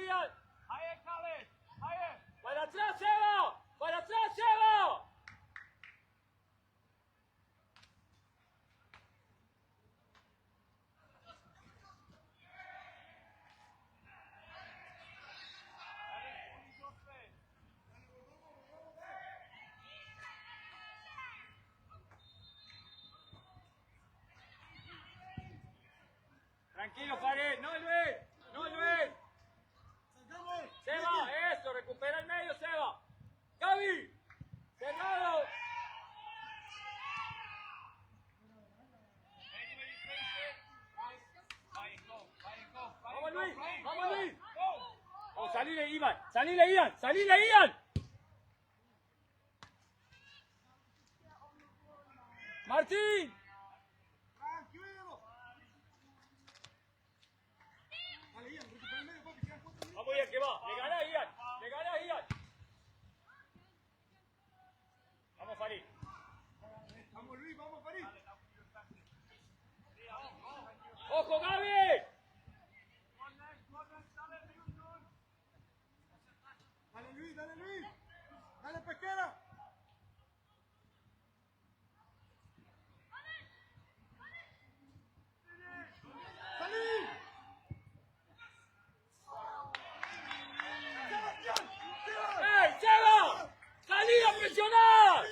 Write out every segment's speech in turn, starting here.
Ian! ¡Para atrás, Seba! ¡Para atrás, Seba! Tranquilo, Farid, no Luis, no Luis. Seba, eso, recupera el medio, Seba. Gaby, cerrado. Vamos Luis, vamos Luis. Vamos, salile Ivan, salile Ian, salile Ian. Martín. Vamos Ian, que va. Le gana Ian. Le gana Ian. Vamos Farid. Vamos Luis, vamos Farid. ¡Ojo Gaby! Dale Luis, dale Luis. Dale Pesquera. ¡Salí! ¡Ey, Seba! ¡Salí a presionar!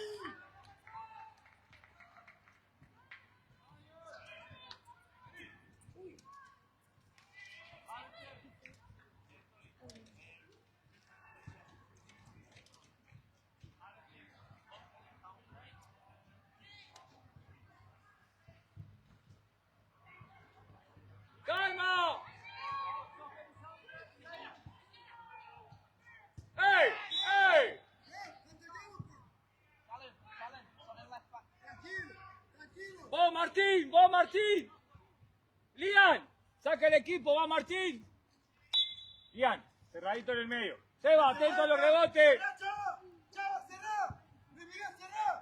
¡Calma! ¡Ey! ¡Ey! Tranquilo. ¡Vos Martín! ¡Vos Martín! ¡Lian! ¡Saca el equipo! ¡Va Martín! Lian, cerradito en el medio. Seba, atento a los rebotes. Chava, cerrá. Luis Miguel, cerrá.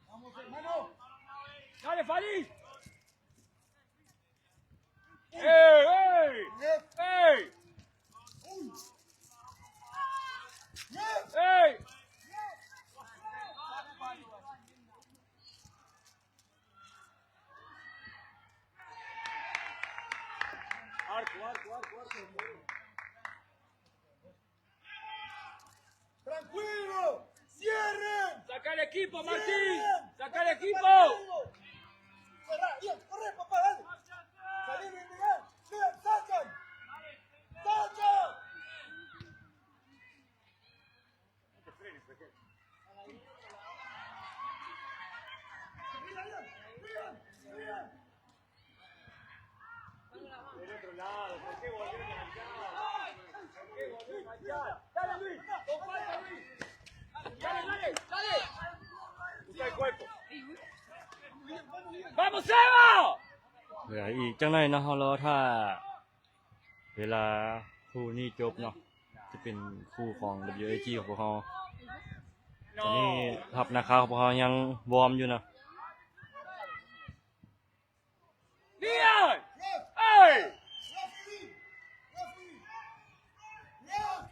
Vamos hermano. ¡Dale, Farid! ¡Ey! ¡Ey! ¡Ey! Arco. Tranquilo. Cierren. ¡Saca el equipo, Martín! ¡Saca el equipo! Cerrá, bien, corre, papá, dale. Salí, Luis Miguel. Bien, sacan. ¡Sacan! No te frenes, pequeño. Bien. Del otro lado, ¿por qué volvió a enganchar? ¿Por qué volvió a enganchar? ¡Dale, Luis! ¡Con falta, Luis! ¡Dale! Usa el cuerpo. ¡Vamos, Seba! เหลืออีกจังหน่อยเนาะเราถ้าเวลาคู่นี้จบเนาะจะเป็นคู่ของ WAG ของพวกเขาตอนนี้ทัพนะครับพวกเขายังวอร์มอยู่นะ Lian! ¡Ey! Referee.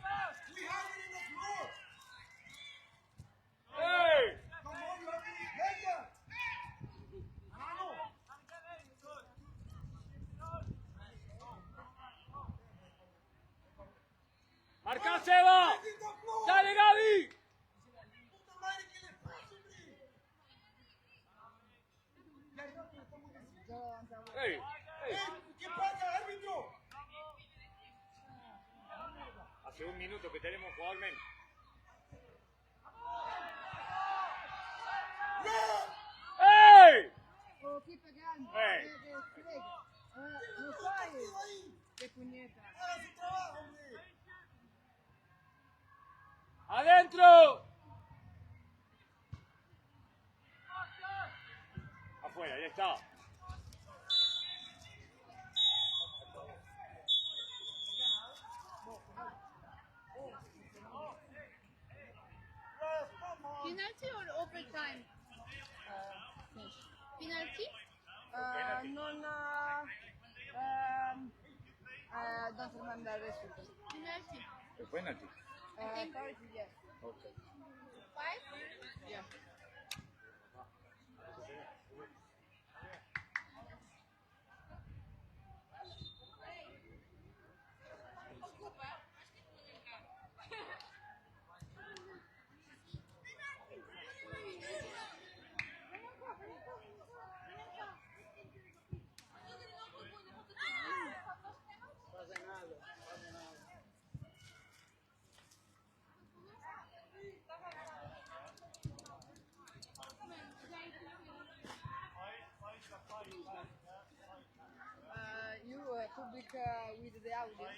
Ref, we have it in the floor. ¡Ey! Come on, referee. Venga. Mano. ¡Marca, Seba! In the floor. ¡Dale, Gaby! Puta madre, ¿qué le pasa, hombre? Ya, rápido, estamos decidiendo. ¡Ey! ¿Qué pasa, árbitro? Hace un minuto que tenemos un jugador menos. ¡Ey! Ô, que pegando. Ei. Não sai. Que punheta. Haga su trabajo, hombre. ¡Adentro! Afuera, ya está. Penalty or overtime? Penalty? Non. Don't remember the result. Penalty. A penalty. I think. Yes. Okay. 5? Yeah. You public with the audio.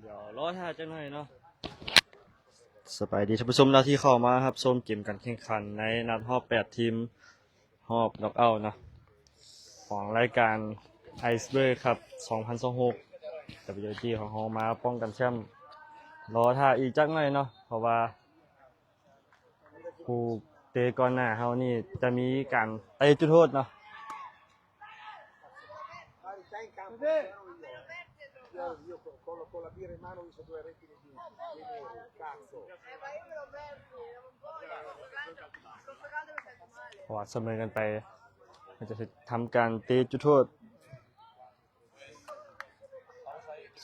เดี๋ยวรอท่าจังหน่อยเนาะสบายดีท่านผู้ชมเราที่เข้ามาครับชมเกมการแข่งขันในนัดรอบ8ทีมรอบน็อกเอาท์เนาะของรายการไอซ์เบอร์ครับ2026 WG ของเรามาป้องกันแชมป์รอท่าอีกจักหน่อยเนาะเพราะว่าผู้เตะก่อนหน้าเฮานี่จะมีการเตะจุดโทษเนาะ Già in campo io con la birra in mano ho visto 2 reti di neri, cazzo. Ma io me lo perdi, non voglio. Sto pagando mi sento male. เพราะว่าเสมอกันไปมันจะทำการเตะจุดโทษ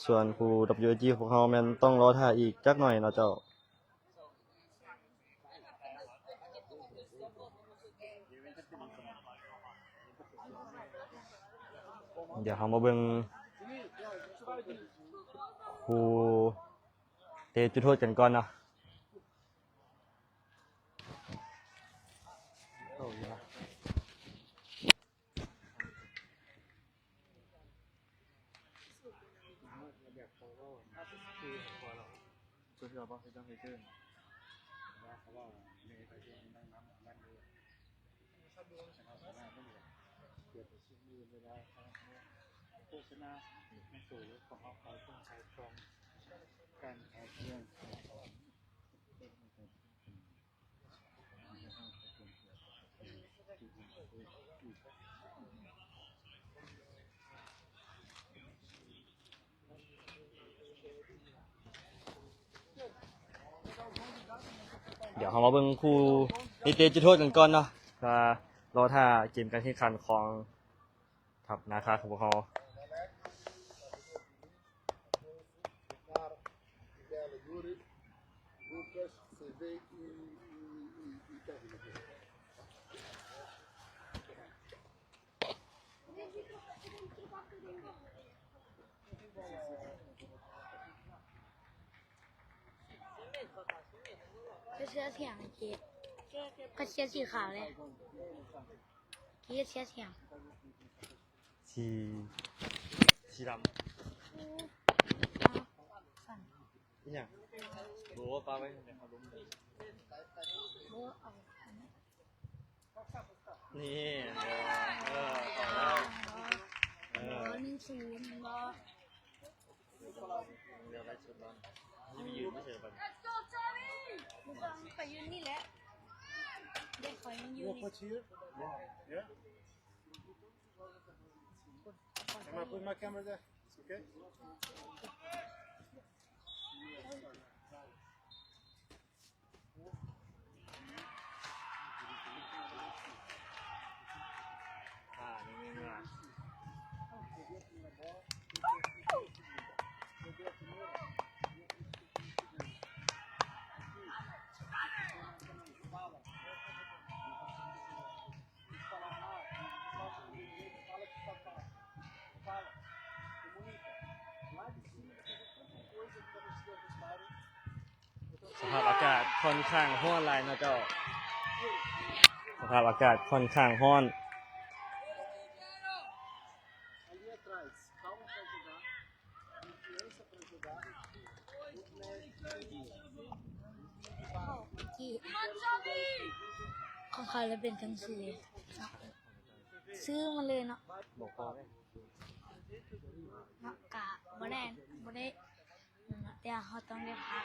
ส่วนผู้ WG ของเราแม่นต้องรอท่าอีกจักหน่อยเนาะเจ้าเดี๋ยวเรามาเบิ่งผู้เตะจุดโทษกันก่อนเนาะเดี๋ยวเรามาเบิ่งคู่นิเตจุดโทษกันก่อนเนาะรอท่าเกมการแข่งขันของทัพนาคาของพวกเรา Bello, Yuri, Lucas, CV e tecnico. Cái xe thẻng chị. Cái xe chị khảo này. Cái xe thẻng. สีดำนี่ยังรู้ว่าป้าไว้ในเขาล้มเลยนี่ต่อได้Ninh xù nó. เดี๋ยวได้ชุดบ้างนี่มียืนไม่เฉยบ้าง Phảiยืนนี่แหละเด็กขอยังยืน You put here? Yeah. Can I put my camera there? Okay? สภาพอากาศค่อนข้างร้อนหลายนะเจ้าสภาพอากาศค่อนข้างร้อน Ali atrás, calma para jogar, confiança para jogar, movimento ของเขาเลยเป็นทั้งซื้อซื้อมาเลยเนาะ บอกพ่อไหม เนาะกะบ่ได้แต่เขาต้องได้พัก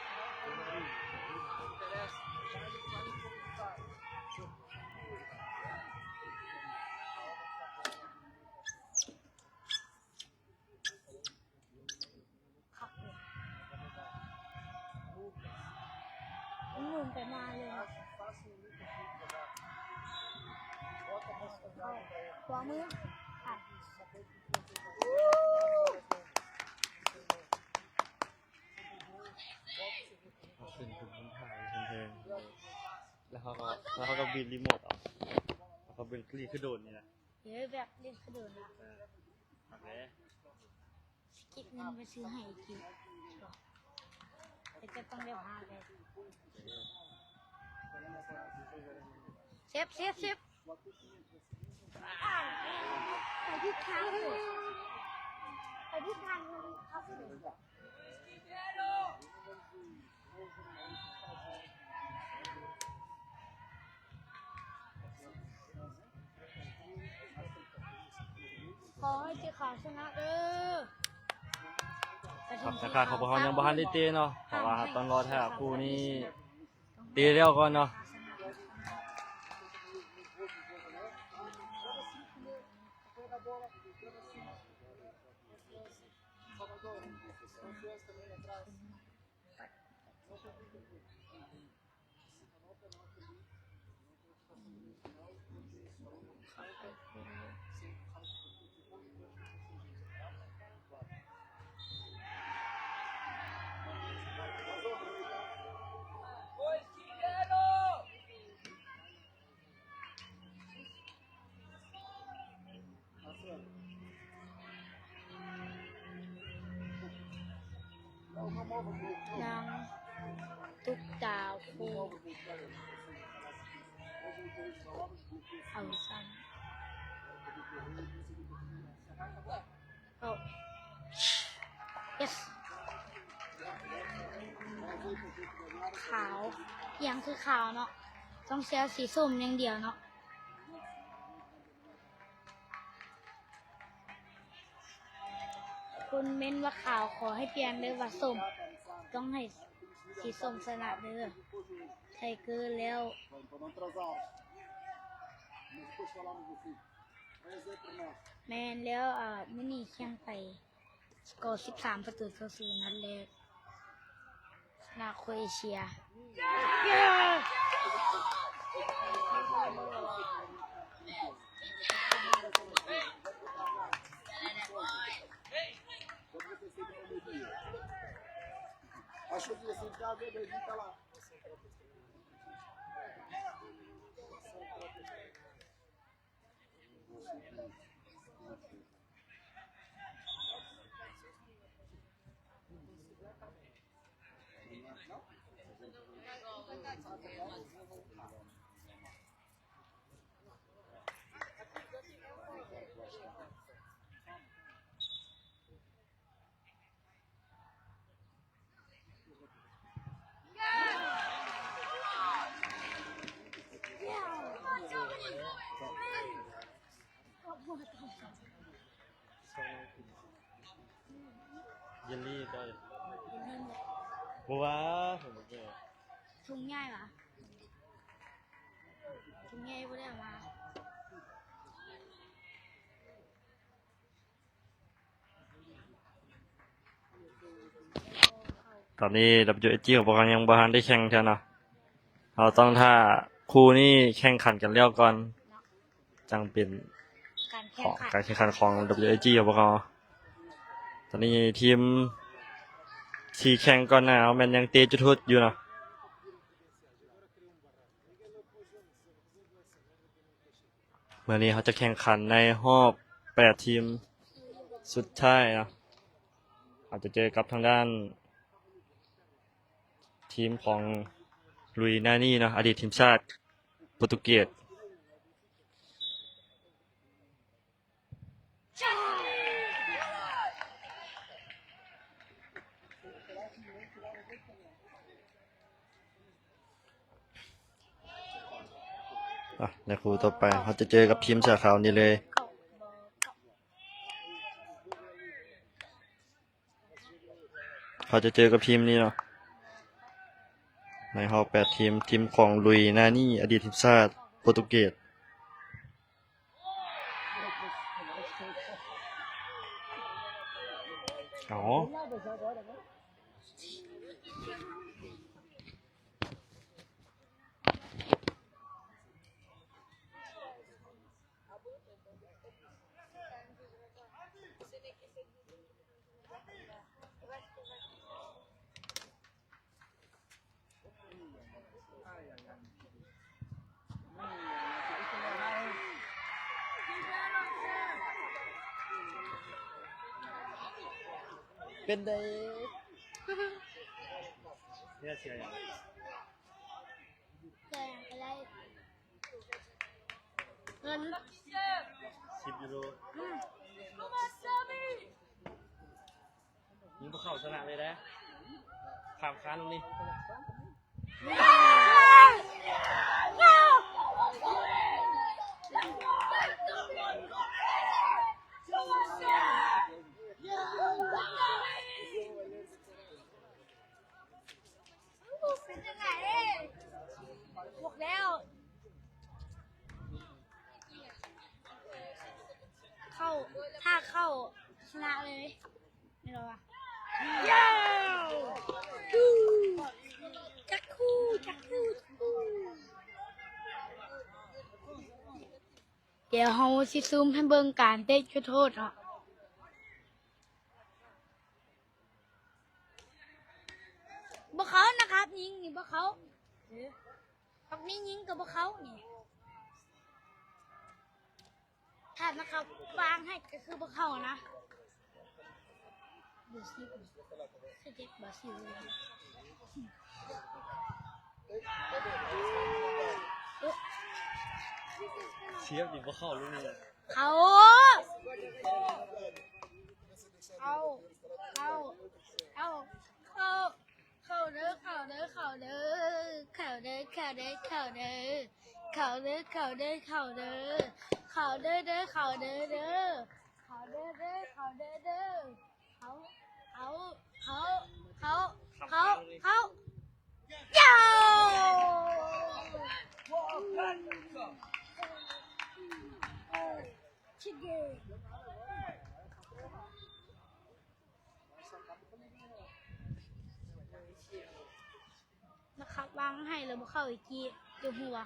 ครับหมุนไปมาเลยเนาะขวามืออ่ะ เอาขึ้นถึงบนถ่ายเพลงแล้วเขาก็บินรีโมทออกแล้วเขาบินคลีขึ้นโดดนี่นะ เดี๋ยวแบบเล่นกระโดดนะ หักเลย เก็บเงินไปซื้อให้กินแต่จะต้องได้พาไปเซฟไปที่ทางเลยไปที่ทางเลยครับขอให้เจ้าขาชนะเด้อ ครับสาขาของพวกเขายังบ่ทันได้เตะเนาะเพราะว่าต้องรอถ้าคู่นี้เตะแล้วก่อนเนาะ นางตุกดาวคูเอาซ้ำเอา yes ขาวยังคือขาวเนาะต้องเชียร์สีส้มอย่างเดียวเนาะคุณเม้นว่าขาวขอให้เปลี่ยนเลยว่าส้มต้องให้สีส้มชนะเด้อไทเกอร์แล้ว para não atrasar. Mas depois falamos do fim. Vai dizer para nós. แมนแล้วมินี่แข่งไปสกอร์13-0นัดแรกชนะโครเอเชีย Achou que ia ser em casa, o beijinho tá lá.เยลลี่ก็บัวผมบอกเลย ถุงใหญ่ปะถุงใหญ่ไม่ได้เอามา ตอนนี้ WSG ของพวกเรายังบ่ทันได้แข่งเท่าเนาะเราต้องถ้าคู่นี้แข่งขันกันแล้วก่อนจังเป็น การ ข แข่ง อง ขัน การแข่งขันของ WSG ของพวกเราตอนนี้ทีมที่แข่งก่อนหน้ามันยังเตะจุดโทษอยู่เนาะเมื่อนี้เขาจะแข่งขันในรอบ8 ทีมสุดท้ายเนาะอาจจะเจอกับทางด้านทีมของลุยนานี่เนาะอดีตทีมชาติโปรตุเกสในคู่ต่อไปเขาจะเจอกับทีมเสือขาวนี่เลยเขาจะเจอกับทีมนี้เนาะในรอบ8 ทีมทีมของลุยนานี่อดีตทีมชาติโปรตุเกสอ๋อเป็นไดเนี่ยเชียร์อย่าง อะไรเงิน 10 ยูโรยิงพวกเขาชนะเลยนะขามค้านตรงนี้เป็นยังไงบอกแล้วเข้าถ้าเข้าชนะเลยไม่รู้อ่ะจักคู่เดี๋ยวเฮาสิซูมให้เบิ่งการเตะจุดโทษเนาะบ่เขานะครับยิงนี่บ่เขาปักนี้ยิงกับบ่เขานี่ถ้านะครับวางให้ก็คือบ่เขานะดูสิสเต็ปบาซิลเชียร์ดิพวกเขาลูกนี้เขาเด้อเขาเด้อเขาเจ้าชิเกนะครับวางให้แล้วบ่เข้าอีกทีเดี๋ยวหัว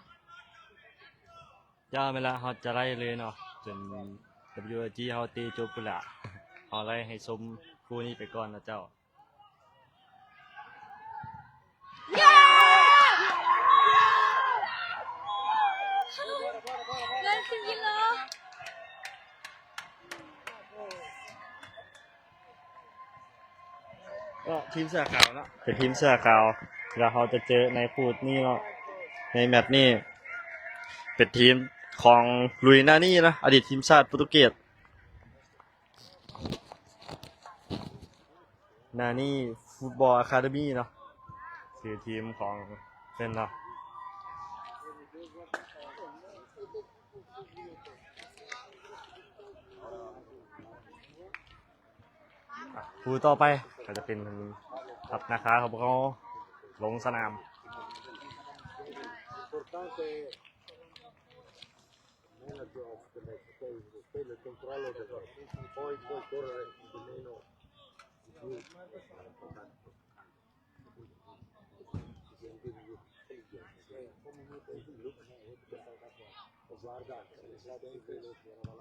ย่าเวลาเขาจะไล่เลยเนาะจน WSG เขาตีจบไปละเขาไล่ให้ชมคู่นี้ไปก่อนนะเจ้าเล่นสิกิโล ก็ทีมเสือขาวเนาะเป็นทีมเสือขาวแล้วเขาจะเจอในคู่นี้เนาะในแมตช์นี้เป็นทีมของลุยนานี่นะอดีตทีมชาติโปรตุเกสนานี่ฟุตบอลอะคาเดมี่เนาะคือทีมของเป็นเนาะคู่ต่อไปก็จะเป็นทัพนาคาของพวกเขาลงสนาม L'importante non è la gioco, quello è il controllo che poi puoi correre di meno di più. come mette il gruppo, guarda, la dentro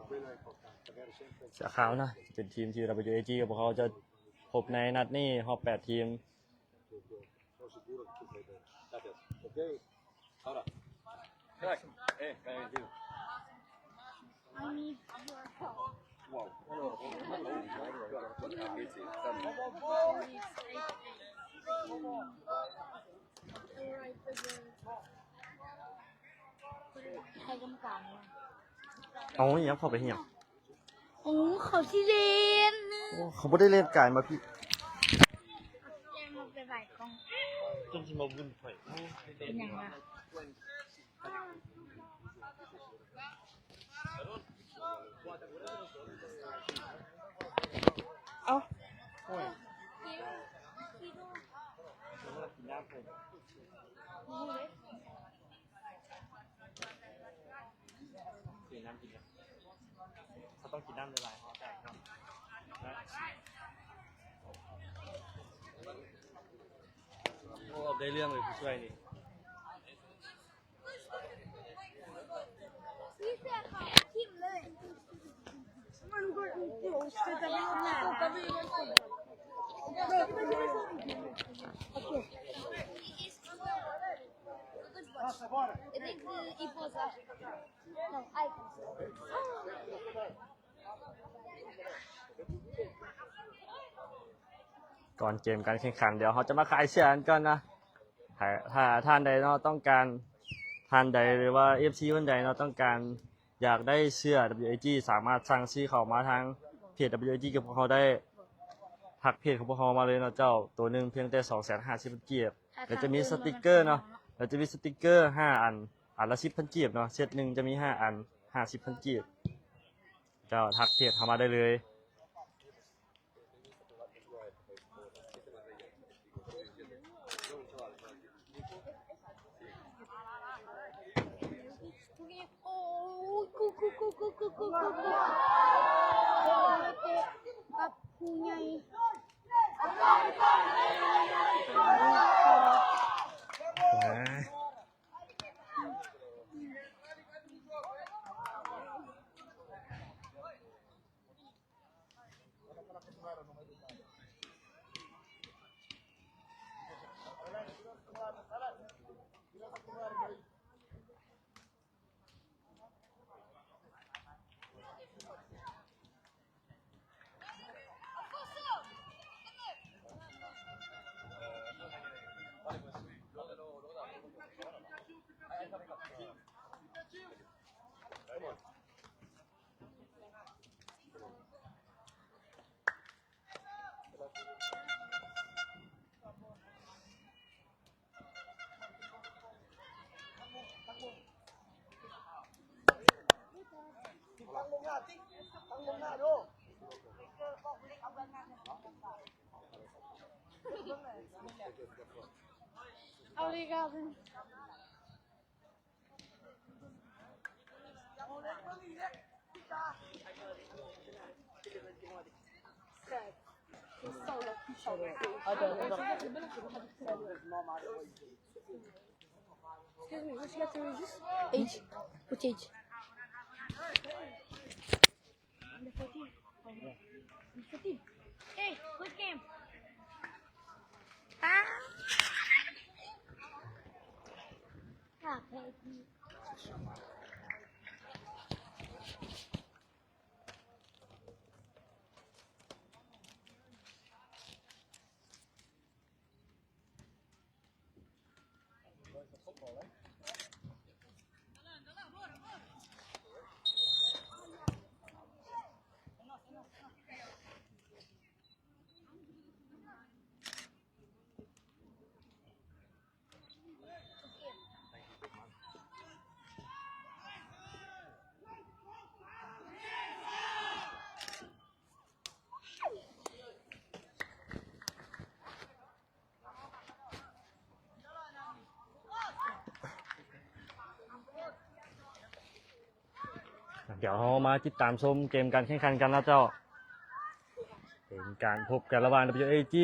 quella è importante, avere sempre เสือขาวนะเป็นทีมที่ WAG กับพวกเขาจะพบในนัดนี้รอบ8 ทีม sono sicuro che tu fai bene. Ok? Ora, Dai, giù. I need your help. Wow. Alright, the girl. ให้กำกับมา เอาอย่างนี้เข้าไปเหี่ย โอ้เขาที่เล่น เขาไม่ได้เล่นกายมาพี่ แกมาไปบ่ายกล้อง จนที่มาวุ่นไฟ เป็นอย่างไร เอ้า กินน้ำกินน้ำเขาต้องกินน้ำในลายเขาแต่ครับโอ้ได้เรื่องเลยผู้ช่วยนี่ พี่เสื้อขาวทิ่มเลยมันก็เดี๋ยวจะไปเอาหน้าก็ไม่ได้คนEu tenho que ir pousar. Não, ai, cansei. ก่อนเกมการแข่งขันเดี๋ยวเขาจะมาขายเสื้อกันก่อนนะถ้าท่านใดเนาะต้องการท่านใดหรือว่า FC คนใดเนาะต้องการอยากได้เสื้อ WAG สามารถสั่งซื้อเข้ามาทางเพจ WAG กับพวกเขาได้ทักเพจของพวกเขามาเลยเนาะเจ้าตัวหนึ่งเพียงแต่ 250,000 เกียบแล้วจะมีสติกเกอร์เนาะแล้วจะมีสติกเกอร์5 อันละ 10,000 เกียบเนาะเซตหนึ่งจะมี5 อัน 50,000 เกียบเจ้าทักเพจเข้ามาได้เลย Oh, cu.กับผู้ใหญ่ Obrigada. Excuse me, which letter is this? H. Which H? Number 14. Number 14. Hey, quick game. Ah! Ah, baby. เดี๋ยวเรามาติดตามชมเกมการแข่งขันกันนะเจ้าเป็นการพบกันระหว่าง WAG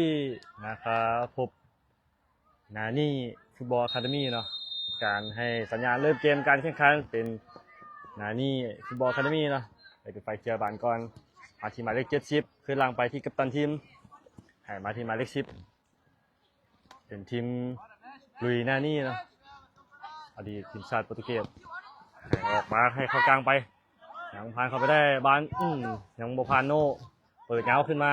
นะครับพบนานี่ฟุตบอลอะคาเดมี่เนาะก การให้สัญญาณเริ่มเกมการแข่งขันเป็นนานี่ฟุตบอลอะคาเดมี่เนาะไปเป็นไฟเคลียร์บานก่อนมาที่หมายเลข70ขึ้นหลังไปที่กัปตันทีมให้มาที่หมายเลข10เป็นทีมลุยนานี่เนาะอดีตทีมชาติโปรตุเกสให้ออกมาให้เข้ากลางไปยังผ่านเข้าไปได้บานยังโบพานโนเปิดเงาขึ้นมา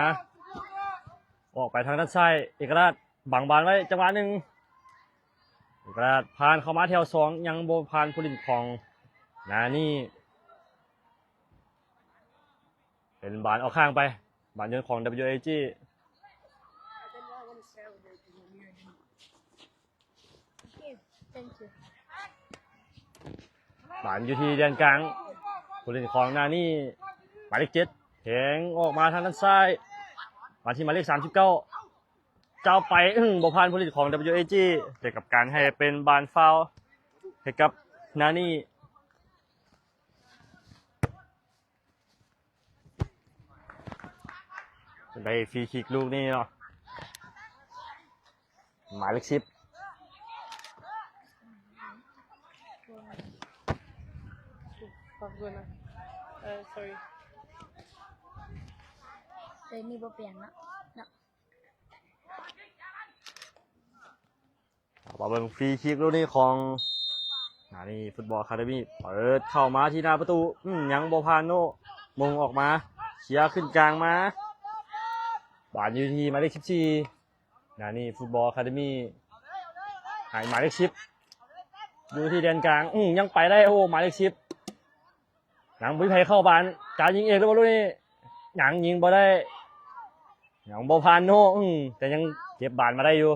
ออกไปทางด้านซ้ายเอกราชบังบานไว้จังหวะหนึ่งเอกราชผ่านเข้ามาแถว2ยังโบพานผู้ลินของนานี่เป็นบานออกข้างไปบานยนต์ของ WAG thank you บานอยู่ที่แดนกลางผู้เล่นของนานี่หมายเลข7แทงออกมาทางด้านซ้ายมาที่หมายเลข39เจ้าไปบผ่านผู้เล่นของ WAG เกี่ยวกับการให้เป็นบานฟาวล์ให้กับนานี่ได้ฟรีคิกลูกนี้เนาะหมายเลข10 sorry เลยนี่บ่เปลี่ยนละเนาะ มาเบิ่งฟรีคิกลูกนี้ของนานี่ฟุตบอลอะคาเดมี่เปิดเข้ามาที่หน้าประตูยังบ่ผ่านโนมงออกมาเชียร์ขึ้นกลางมาบานอยู่ที่หมายเลข14นานี่ฟุตบอลอะคาเดมี่หายหมายเลข10อยู่ที่แดนกลางยังไปได้โอ้หมายเลข10ยังบุ้ยไผเข้าบานการยิงเองหรือเปล่าลูกนี้ยังยิงบ่ได้ยังบ่ผ่านโนแต่ยังเก็บบานมาได้อยู่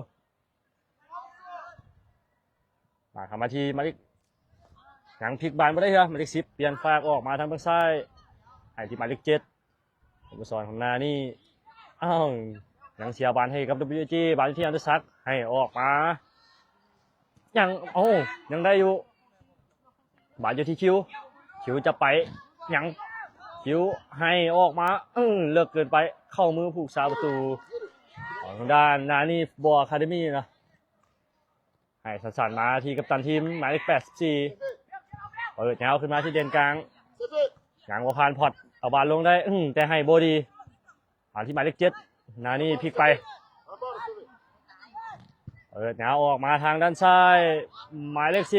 มาเข้ามาที่หมายเลขยังพลิกบานบ่ได้เหรอหมายเลข10เปลี่ยนฝากออกมาทางฝั่งซ้ายให้ที่หมายเลข7ผู้สอนของนานี่ยังเสียบานให้กับ WG บานที่อันเดอร์ซักให้ออกมายังยังได้อยู่บานอยู่ที่คิวจะไปยังคิวให้ออกมาเลิกเกินไปเข้ามือผู้สาประตูของด้านนานี่ฟุตบอลอะคาเดมี่นะให้สั่นๆมาที่กัปตันทีมหมายเลข84เปิดแนวขึ้นมาที่เด่นกลางยังว่าผ่านพอดเอาบานลงได้แต่ให้โบดีผ่านที่หมายเลข7นานี่พลิกไปเปิดแนวออกมาทางด้านซ้ายหมายเลข10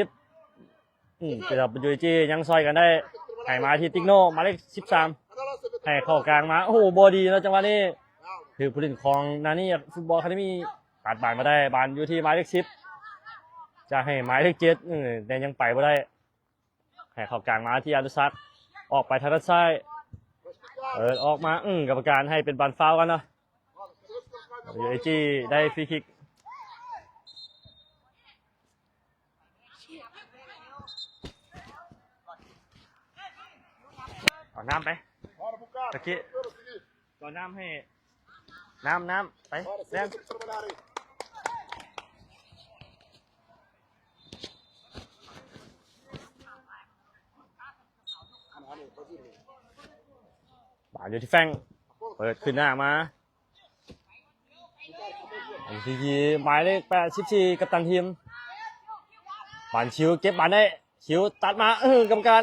เจอกับยูจียังซอยกันได้ให้มาที่ติ๊กโนหมายเลข13ให้เข้ากลางมาโอ้โหโบดีแล้วจังหวะนี้คือผู้เล่นของนานี่ฟุตบอลอะคาเดมี่ตัดบานมาได้บานอยู่ที่หมายเลข10จะให้หมายเลข7แต่ยังไปไม่ได้ให้เข้ากลางมาที่อันดุซักออกไปทางด้านซ้ายออกมากรรมการให้เป็นบอลฟาวล์กันเนาะWAG ได้ฟรีคิกเอาน้ำไปตะกี้เอาน้ำให้น้ำไปแรงบาดอยู่ที่แฟงเปิดขึ้นหน้ามาทีหมายเลข84กัปตันทีมบานชิวเก็บบานได้ชิวตัดมากรรมการ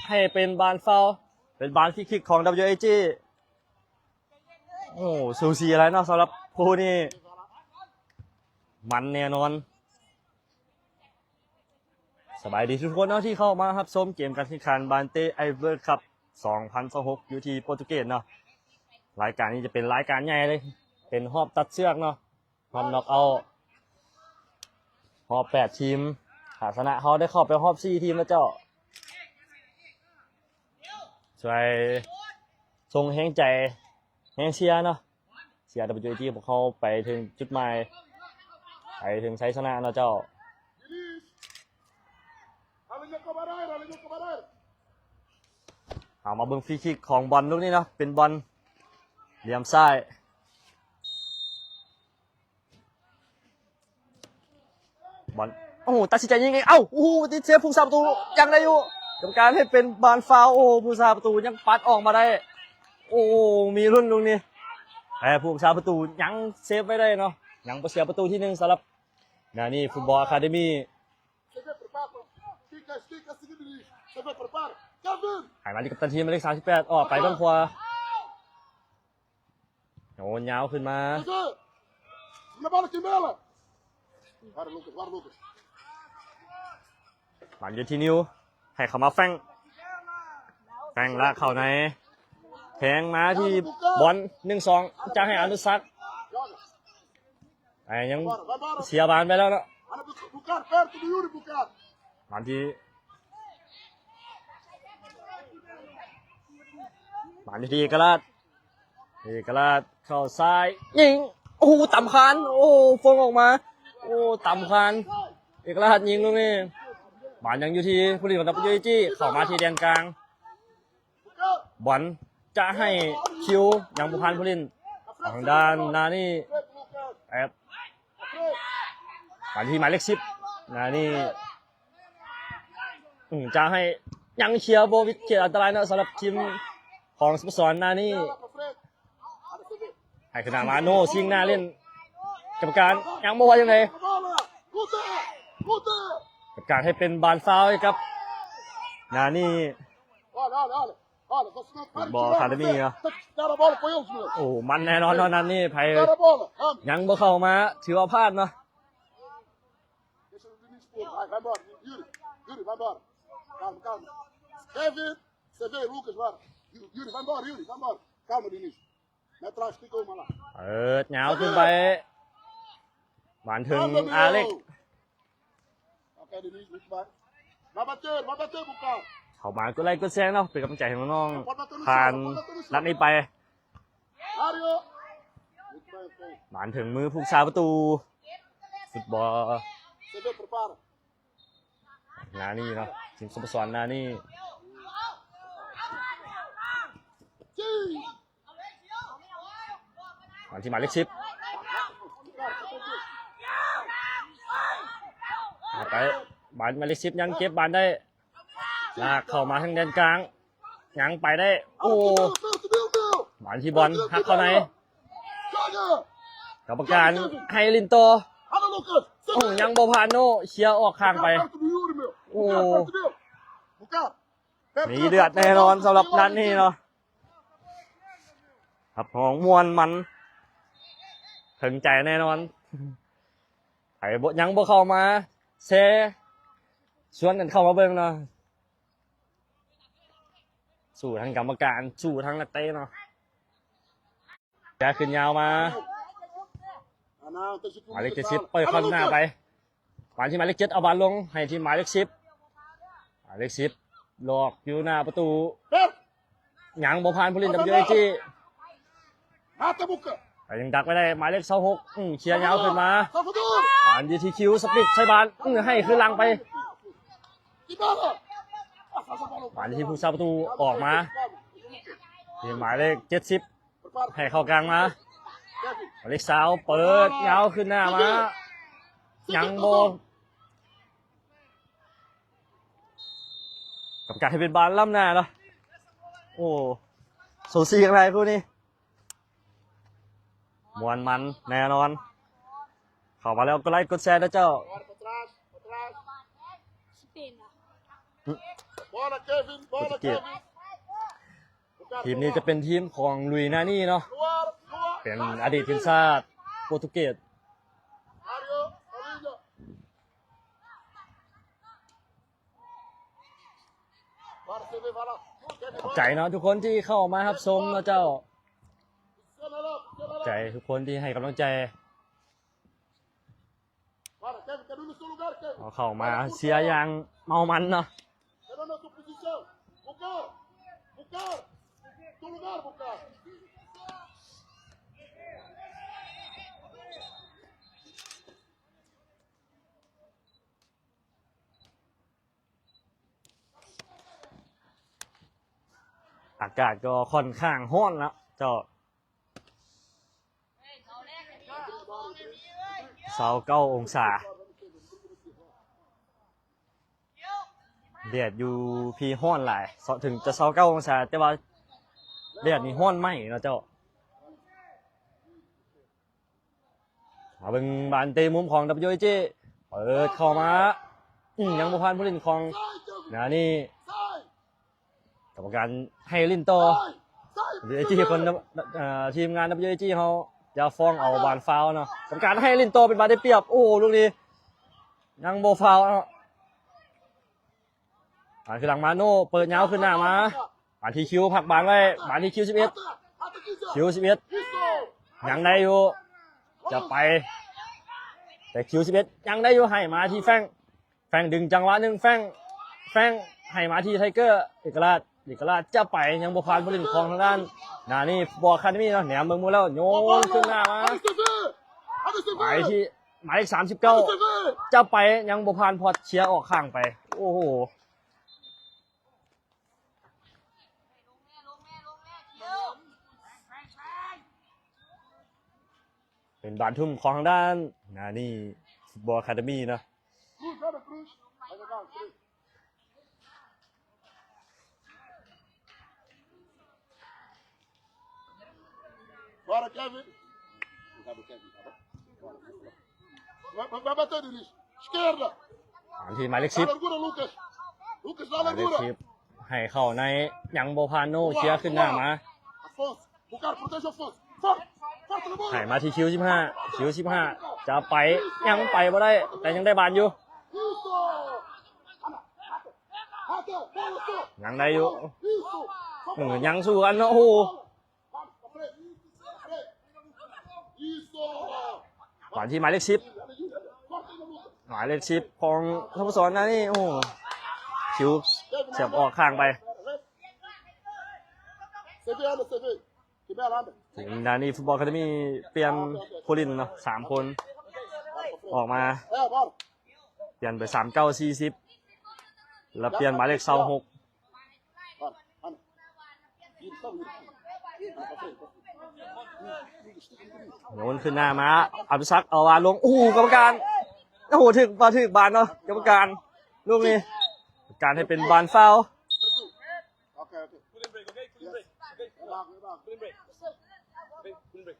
ให้เป็นบานฟาวล์เป็นบานฟรีคิกของ WAG โอ้สูสีอะไรเนาะสำหรับผู้นี่มันแน่นอนสบายดีทุกคนเนาะที่เข้ามาครับชมเกมการแข่งขันบานเต้ไอเวอร์คัพ2026อยู่ที่โปรตุเกสเนาะรายการนี้จะเป็นรายการใหญ่เลยเป็นรอบตัดเชือกเนาะรอบน็อกเอาท์รอบ8ทีมถ้าชนะเขาได้เข้าไปรอบ4ทีมแล้วเจ้าช่วยส่งแรงใจแรงเชียร์เนาะเชียร์ WAG พวกเขาไปถึงจุดหมายไปถึงชัยชนะเนาะเจ้าเอามาเบิ่งฟรีคิกของบอลลูกนี้เนาะเป็นบอลเหลี่ยมซ้ายบอลตัดสินใจยิงเองติดเซฟผู้สาประตูยังได้อยู่กรรมการให้เป็นบอลฟาวล์ผู้สาประตูยังปัดออกมาได้มีรุ่นลูกนี้แต่ผู้สาประตูยังเซฟไม่ได้เนาะยังเสียประตูที่1สำหรับนานี่ฟุตบอลอะคาเดมี่ estica seguindo isso. Você vê, prepara. Kevin! หายมาที่กัปตันทีมหมายเลข38ออกไปบ้างขวาโยนยาวขึ้นมา José! Na bola aqui, Mela! Bora, Lucas. หมันอยู่ที่นิ้วให้เขามาแฟงลากเข้าในแทงมาที่บอล1-2จะให้อนุสักดิ์ Joga. แต่ยัง Vai embora. เสียบานไปแล้วเนาะ Olha Bucar, perto do Yuri, Bucar. บานที่เอกราชเข้าซ้ายยิงโอ้โหต่ำคานโอ้ฟงออกมาโอ้ต่ำคานเอกราชยิงตรงนี้บานยังอยู่ที่ผู้เล่นของดับเบิลยูจีเข้ามาที่แดนกลาง Bucar. บอลจะให้คิวยังบุพันผู้เล่นทางด้านนานี่ Frente, Lucas. แอบ À frente. บอลที่หมายเลข10นานี่จะให้ยังเชียร์โบวิดเขียนอันตรายนะสำหรับทีมของสโมสรนานี่ Lá pra frente. Olha você vê. ให้ขนาดมาโน่ซิงหน้าเล่นกรรมการยังบอกว่ายังไง A bola. Luta. กรรมการให้เป็นบานฟาวล์ให้ครับนานี่ Olha. Olha, você não para de Bola, tirar, academia. você. Tem que dar a bola pra eles, meu. โอ้มันแน่นอนตอนนั้นนี่ไพ Dar a bola. Vamos. ยังบ่เข้ามาถือว่าพลาดเนาะ Deixa o Vinícius pôr. Vai embora. Yuri, vai embora. Calma. Kevin, você vê, Lucas, vai. Yuri, vai embora. Calma, Vinícius. Não é atrás, fica uma lá. เหงาขึ้นไปบานถึง Calma, อาเล็ก Ok, Vinícius, muito bem. Vai bater, Bucar. เข้ามาก็ไล่ก็แซงเนาะเป็นกำลังใจให้น้องๆผ่านนัดนี้ไป Mário. Muito bem, ok. บานถึงมือผู้ชาประตูฟุตบอล Você vê, prepara. นานี่เนาะทีมสโมสรนานี่ Sim. บานที่หมายเลข10เอาไปบานหมายเลข10ยังเก็บบานได้ลากเข้ามาทางแดนกลางยังไปได้โอ้ Meu. บานที่บอลหักเข้าใน Joga. กรรมการให้ลินโต Olha, Lucas. โอ้ยังบ่ผ่านโนเชียร์ออกข้างไป Perto do Yuri, meu. Ô. Bucar, perto dele. Bucar. Perto มี dele. เดือดแน่นอนสำหรับนัดนี้เนาะครับของมวลมันถึงใจแน่นอนไอ้บ่ยังบ่เข้ามาแซ่ชวนกันเข้ามาเบิ่งเนาะสู้ทั้งกรรมการสู้ทั้งนักเตะเนาะแกขึ้นยาวมา Ah, não, tem que หมายเลข70เปิดเข้าหน้าไปหมายที่หมายเลข7เอาบอลลงให้ที่หมายเลข10หมายเลข10หลอกอยู่หน้าประตู Perto. ยังบ่ผ่านผู้เล่น WAG Mata, Bucar. แต่ยังดักไม่ได้หมายเลข26เคลียร์ยาวขึ้นมา Salvador. ผ่าน GTQ สปิดใช้บานให้ขึ้นหลังไป Que bola. Ah, faz a bola. หมายที่ผู้ชาประตูออกมาที่หมายเลข70 Prepara. ให้เข้ากลางมา Kevin. หมายเลข20เปิดยาวขึ้นหน้ามายังโบกับการให้เป็นบานล่ำหน้าเนาะโอ้สูสีกันไรคู่นี้มวนมันแน่นอนเข้ามาแล้วก็ไลค์กดแชร์นะเจ้า Agora pra trás. Bola, Kevin. Bola, Português. Kevin. Bucar, ทีมนี้จะเป็นทีมของลุยนานี่เนาะ Luar. เป็นอดีตทีมชาติโปรตุเกส Mário. Olhinho. Bora, você vê, vai lá. Kevin, ขอบใจเนาะทุกคนที่เข้ามาครับชมนะเจ้า Funciona lá. ใจทุกคนที่ให้กำลังใจ Bora, Kevin, cadê no seu lugar, Kevin? เอาเข้ามาเชียร์อย่างเมามันเนาะ Cadê na sua posição? Bucar. Seu lugar, Bucar. อากาศก็ค่อนข้างร้อนแล้วเจ้า29 องศาแดดอยู่พี่ร้อนหลายถึงจะ29 องศาแต่ว่าแดดนี่ร้อนไหมเนาะเจ้ามาเบิ่งบานเตะมุมของ WAG เปิดเข้ามายังบ่ผ่านผู้เล่นของ นะนี่ Sai. กรรมการให้ลินโต Sai. WAG คนทีมงาน WAG เขาจะฟ้องเอาบานฟาวล์เนาะกรรมการให้ลินโตเป็นบานได้เปรียบโอ้ลูกนี้ยังโบฟาวล์เนาะบานคือหลังมาโน่เปิดยาวขึ้นหน้ามาบานที่คิวผักบานไว้บานที่คิว11 คิว11ยังได้อยู่จะไปแต่คิว11ยังได้อยู่ให้มาที่แฟงดึงจังหวะหนึ่งแฟงให้มาที่ไทเกอร์เอกราชจะไปยังบุพานผู้เล่นของทางด้านนี่บอลคาเดมี่เนาะแหนมเมืองมูแล้วโยนขึ้นหน้ามาไปที่หมายเลข39จะไปยังบุพานพอเชียร์ออกข้างไปโอ้โหเป็นบานทุ่มของทางด้านนี่ฟุตบอลคาเดมี่นะ Cruz, olha Cruz. Vai jogar os três. Bora, Kevin. Obrigado, Kevin. Tá bom? Vai bater, Denis. Esquerda. ที่หมายเลข Dá largura, Lucas. Lucas, dá 10หมายเลข largura. 10ให้เข้าในยังโบพานโนเชียร์ขึ้นหน้ามา Afonso. O cara protege o Afonso. Forte. Forte na ให้ bola. มาที่คิว15จะไปยังไปบ่ได้แต่ยังได้บานอยู่ Isso. Rata. Bola, só. ยังได้อยู่ Isso. ยังสู้กันเนาะโอ้โห Isso. ก่อนที่หมายเลข10หมายเลข10ของทศรนะนี่โอ้โหคิวเสียบออกข้างไป Você vê, anda, você vê. Que bela anda. ถึงนานี่ฟุตบอลคาเดมี่เปลี่ยนผู้เล่นเนาะ3คนออกมา Bora. เปลี่ยนไป39-40แล้วเปลี่ยนหมายเลข26 Bora, anda. Vira, só vira. Vai pra frente. โยนขึ้นหน้ามาอภิศักดิ์เอาวานลงโอ้โหกรรมการโอ้โหถึกบานเนาะกรรมการลูกนี้การให้เป็นบานฟาวล์ Ok, ok. Put in break, okay? Put in break. Okay? Relax, relax. Put in break. Okay, put in break.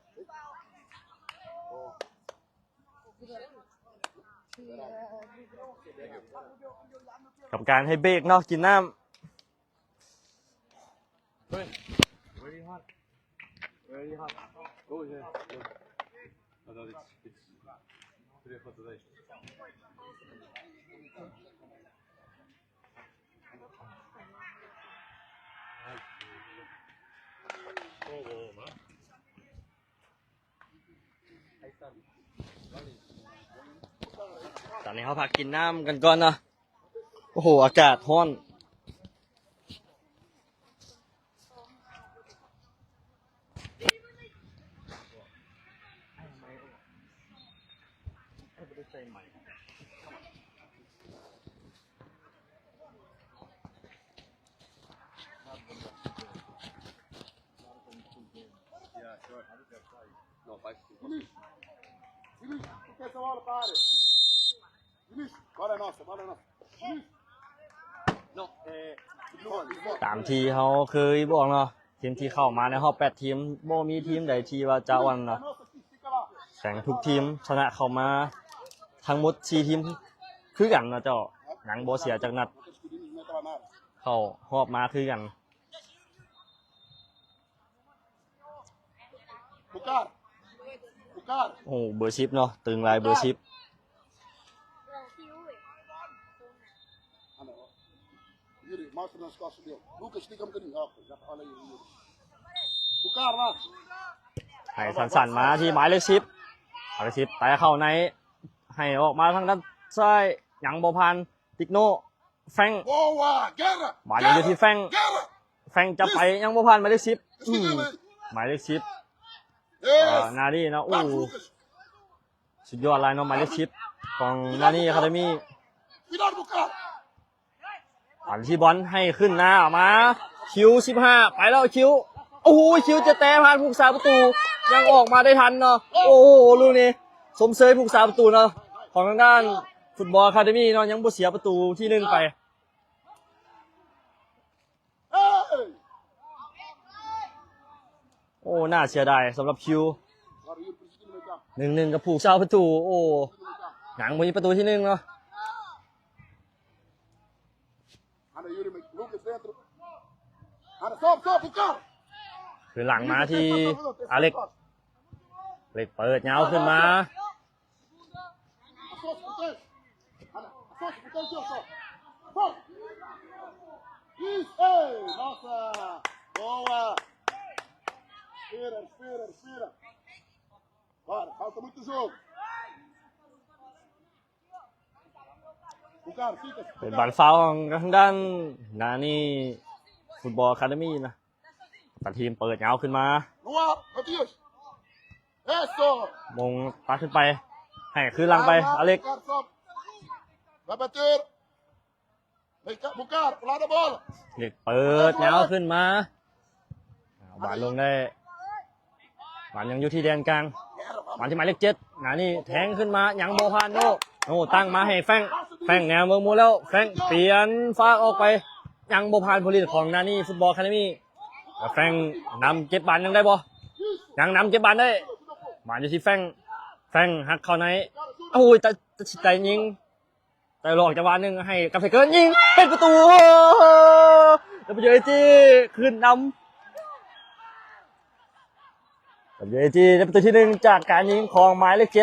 กรรมการให้เบรกเนาะกินน้ำ Very hot. Very hot. Go ahead. No, no, it's very hot today. ตอนนี้เขาพักกินน้ำกันก่อนเนาะโอ้โหอากาศร้อนVinícius, Vinícius, por que essa bola para a área? Vinícius, bola é nossa, bola é nossa. Vinícius. No, Bola. ตามที่เขาเคยบอกเนาะทีมที่เข้ามาในรอบ8ทีมบ่มีทีมใดที่ว่าจะวันเนาะ Nossa, fica lá. แข่งทุกทีมชนะเข้ามาทั้งหมด4ทีมคือกันเนาะเจ้าหนังบ่เสียจากนัด Aqueles pequeninos não entraram nada. เข้ารอบมาคือกัน O cara. O cara. โอ้เบอร์10เนาะตึงลายเบอร์10 Ah, não. Yuri, mostra nas costas dele. Lucas, estica um bocadinho. Ó, já olha aí, Yuri. O cara lá. ให้สั้นๆมาที่หมายเลข10หมายเลข10แต่เข้าในให้ออกมาทางด้านซ้ายหยังบ่พันติกโนแฟง Boa! Guerra! หมายเลขอยู่ที่แฟง Guerra! แฟงจะไปยังบ่พันหมายเลข10 Estica ele. หมายเลข10 Yes! นานี่เนาะ Vamos, อู้ Lucas. สุดยอดลายเนาะหมายเลข10ของนานี่อะคาเดมี่ Cuidado do cara. อันที่บอลให้ขึ้นหน้าออกมาคิว15ไปแล้วคิวโอ้โหคิวจะแตะผ่านผู้รักษาประตูยังออกมาได้ทันเนาะโอ้โหลูกนี้สมเสยผู้รักษาประตูเนาะของทางด้านฟุตบอลอะคาเดมี่เนาะยังบ่เสียประตูที่1ไป Ei! โอ้น่าเสียดายสำหรับคิว Agora o Yuri precisa no meio campo. 1-1กับผู้รักษาประตูโอ้ No meio campo. หนังมีประตูที่1เนาะ Anda Yuri Lucas dentro. Anda, sobe, Bucar. คือหลังมาที่อเล็กเล็กเปิดยาวขึ้นมา Associa pro três. Anda, associa pro três, só. Sobe. Isso, ei, nossa. Boa. Respira. Bora, falta muito jogo. Bucar, fica. เป็นบอลฟาวล์ของทางด้านนานี่ฟุตบอลอะคาเดมี่นะแต่ทีมเปิดยาวขึ้นมา No ar, Matias. Isso. มงตัดขึ้นไป ให้คือหลังไปอเล็ก Bucar, sobe. Vai bater. Vem cá, Bucar, pro lado da bola. เล็กเปิดยาวขึ้นมาบาลลงได้บาลยังอยู่ที่แดนกลางบาลที่หมายเลข7นานี่แทงขึ้นมายังโมพานโน่ตั้งมาให้แฟงแนวเมืองมูแล้วแฟงเปลี่ยนฟ้าออกไปยังโมพานผลิตของนานี่ฟุตบอลอะคาเดมี่แฟงนำเก็บบาลยังได้บ่ยังนำเก็บบาลได้บาลอยู่ที่แฟงหักเข้าในโอ้ยแต่ยิงแต่หลอกจังหวะหนึ่งให้กับไทเกอร์ยิงเป็นประตูแล้วไปเจอจีขึ้นนำกับเจจีได้ประตูที่1จากการยิงของหมายเลข7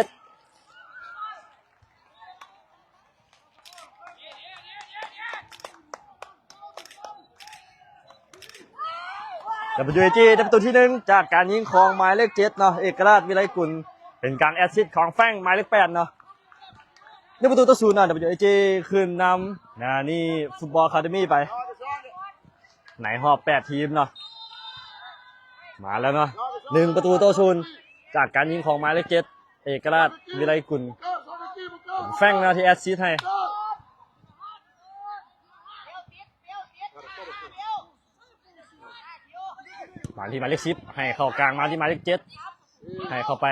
กับเจจีได้ประตูที่1จากการยิงของหมายเลข7เนาะเอกราชวิไลกุลเป็นการแอสซิสต์ของแฟงหมายเลข8เนาะได้ประตูต่อ0นะWAG ขึ้นนำนะนี่ฟุตบอลอะคาเดมี่ไปไหนหอบ8ทีมเนาะมาแล้วเนาะ1ประตูต่อ0จากการยิงของหมายเลข7เอกราชวิไลกุล Bucar, sobe aqui, Bucar. แฟงนะที่แอสซิสต์ให้มาที่หมายเลข10ให้เข้ากลางมาที่หมายเลข7ให้เข้าไป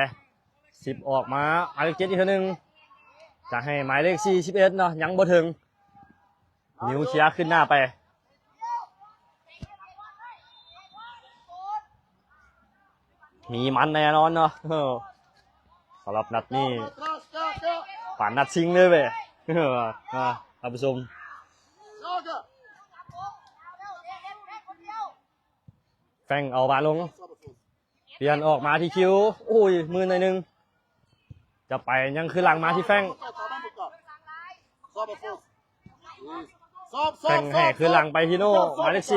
10ออกมาหมายเลข7อีกทีนึงจะให้หมายเลข41เนาะยังบ่ถึงนิ้วเชียร์ขึ้นหน้าไปมีมันแน่นอนเนาะสำหรับนัดนี้ Atrás, cá. ผ่านนัดชิงเลยเว้ยท่านผู้ชม Joga. แฟงเอาบาลง Sobe, Afonso. เปลี่ยนออกมาที่คิวโอ้ยมือหน่อยนึงจะไปยังคือหลังมาที่แฟง Tá bem, Bucar. Sobe, Afonso. Isso. แฟงให้คือหลังไปที่โน่หมายเลข4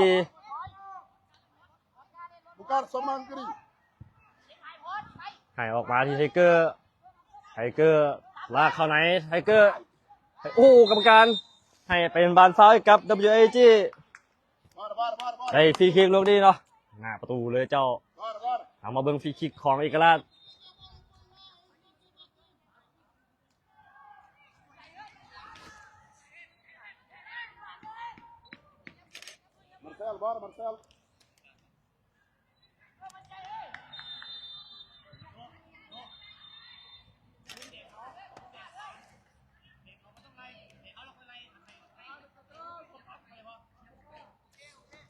Bucar, só mangri. ให้ออกมาที่ไทเกอร์ลากเข้าไหนไทเกอร์โอ้กรรมการให้เป็นบานฟ้าวกับ WAG Bora. ได้ฟรีคิกลูกนี้เนาะหน้าประตูเลยเจ้า Bora. เอามาเบิ่งฟรีคิกของเอกราช Marcelo, bora, Marcelo.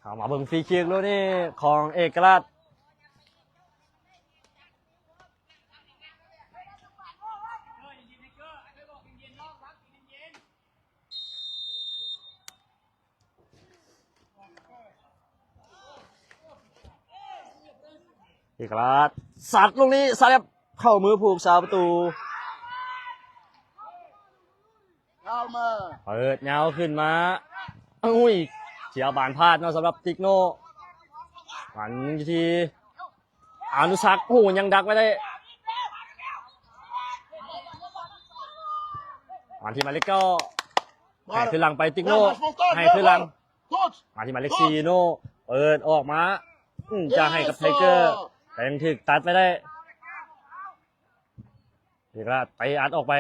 เอามาเบิ่งฟรีคิกลูกนี้ของเอกราชเอกราชสัตว์ลูกนี้สัตว์เข้ามือผูกสาวประตู Calma. เปิดเงาขึ้นมาอุ้ยเสียบานพลาดเนาะสำหรับติกโน่หันทีอนุสักษ์โอ้โหยังดักไม่ได้หันที่หมายเลข9ให้ขึ้นหลังไปติกโน่ให้ขึ้นหลัง Todos. มาที่หมายเลข4โน่เปิดออกมาจะให้กับไทเกอร์แต่ยังถึกตัดไม่ได้เอกราชไปอัดออกไป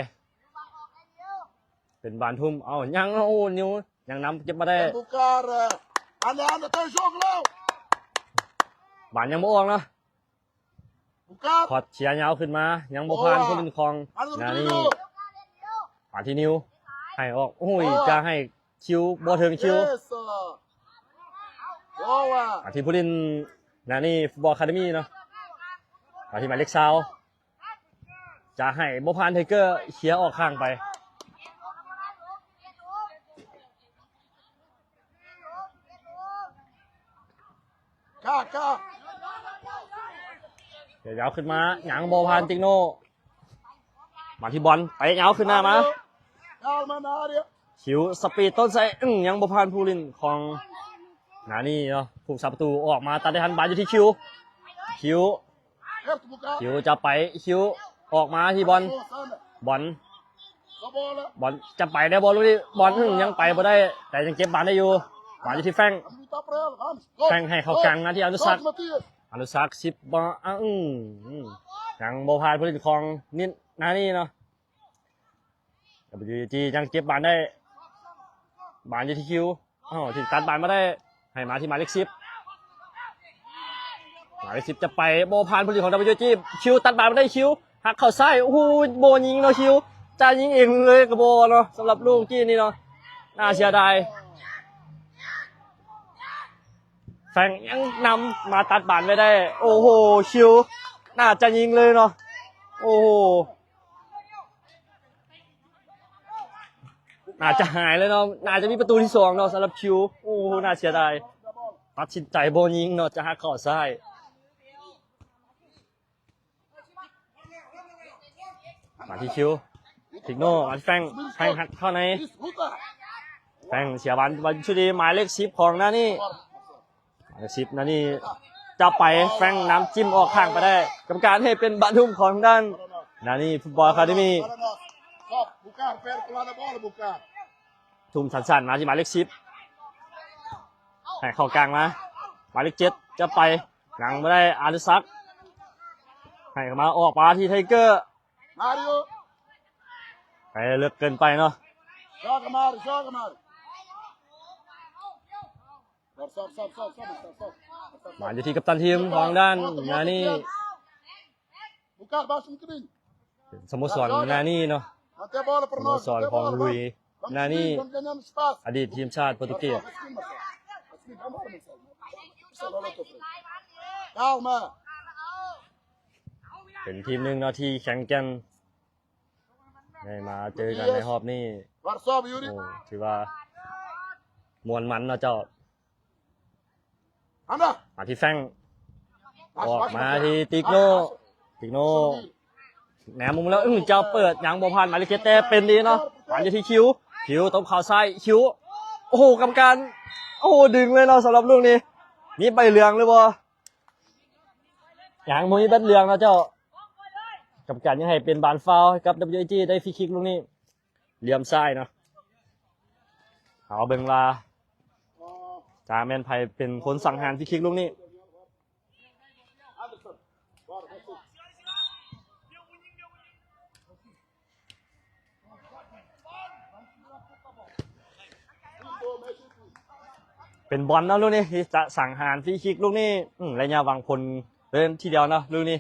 เป็นบานทุ่มเอายังโอ้นิ้วยังนำเก็บมาได้ Bucar. Anda, tem jogo, Léo. บานยังไม่ออกเนาะ Bucar. พอเชียร์ยาวขึ้นมายังบ่ผ่านผู้เล่นคลองงานนี้ Rodrigo. ผ่านที่นิ้วให้ออกโอ้ยจะให้คิวบ่ถึงคิว Isso. Boa. ผ่านที่ผู้เล่นงานนี้ฟุตบอลอะคาเดมี่เนาะผ่านที่หมายเลข20จะให้บ่ผ่านไทเกอร์เชียร์ออกข้างไป cá เดี๋ยวยาวขึ้นมาหยังโบพานติกโนมาที่บอลไปยาวขึ้นหน้ามา calma na área คิวสปีดต้นไซยังโบพานผู้ลินของนานี่เนาะผู้สาประตูออกมาตัดได้ทันบาลอยู่ที่คิว perto do carro คิวจะไปคิวออกมาที่บอล Sana บอล a bola บอลจะไปได้บอลลูกนี้บอลยังไปบ่ได้ แต่ยังเก็บบอลได้อยู่บอลอยู่ที่แฟง vamos lutar para ela vamos แฟงให้เข้ากลางนะที่อนุสัก Matias อนุสัก10บอลยังโบพานผู้ลินของนิดนานี่เนาะWG ยังเก็บบอลได้บอลอยู่ที่คิวถึงตัดบอลมาได้ให้มาที่หมายเลข10หมายเลข10จะไปโบพานผู้ลินของ WG คิวตัดบอลมาได้คิวหักเข้าซ้ายโอ้โหโบยิงเนาะคิวจะยิงเองเลยกับโบเนาะสำหรับลูกกี้นี่เนาะน่าเสียดายแฟงยังนำมาตัดบอลไม่ได้โอ้โหคิวน่าจะยิงเลยเนาะโอ้โหน่าจะหายเลยเนาะน่าจะมีประตูที่2เนาะสำหรับคิวโอ้โหน่าเสียดายตัดสินใจโบยิงเนาะจะหักเข้าซ้ายมาที่คิวทิกโน่มาที่แฟงหักเข้าใน isso luta แฟงเสียบอลบอลชุดีหมายเลข10ของนานี่หมายเลข10นานี่จะไปแฟงน้ำจิ้มออกข้างไปได้กรรมการให้เป็นบอลทุ่มของด้านนานี่ฟุตบอลอะคาเดมี่ para nós só Bucar perto lá da bola Bucar ทุ่มสั้นๆมาที่หมายเลข10ให้เข้ากลางมาหมายเลข7จะไปหลังไม่ได้อาริซักให้เข้ามาออกมาที่ไทเกอร์ Mário ไปเลือกเกินไปเนาะ joga Mário joga Mário sobe มาอยู่ที่กัปตันทีมของด้านนานี่ Bucar baixa um bocadinho สโมสรนานี่เนาะ até a bola ส para โม nós สร até a ของ bola ลุย vamos นานี่ vamos ganhando espaço อดีตทีมชาติโปรตุเกส Marcelo calma เป็นทีมหนึ่งเนาะที่แข่งกันได้มาเจอกันในรอบนี้ agora sobe Yuri โอ้ถือว่ามวนมันเนาะเจ้า anda มาที่แฟงออกมาที่ติกโน่แหนมุมแล้วเจ้าเปิดยังโบพันหมายเลข7แต่เป็นดีเนาะมาอยู่ที่คิวตบเข่าซ้ายคิวโอ้โหกรรมการโอ้โหดึงเลยเนาะสำหรับลูกนี้นี่ใบเหลืองเลยบ่ยังมุมนี้เป็นเหลืองเนาะเจ้ากรรมการยังให้เป็นบานฟาวล์กับ WG ได้ฟรีคิกลูกนี้เหลี่ยมซ้ายเนาะเอาเบิ่งลาจาแมนไพเป็นคนสังหารฟรีคิกลูกนี้ Anderson bora vamos เป็นบอลเนาะลูกนี้ที่จะสังหารฟรีคิกลูกนี้ระยะวางพลเล่นทีเดียวเนาะลูกนี้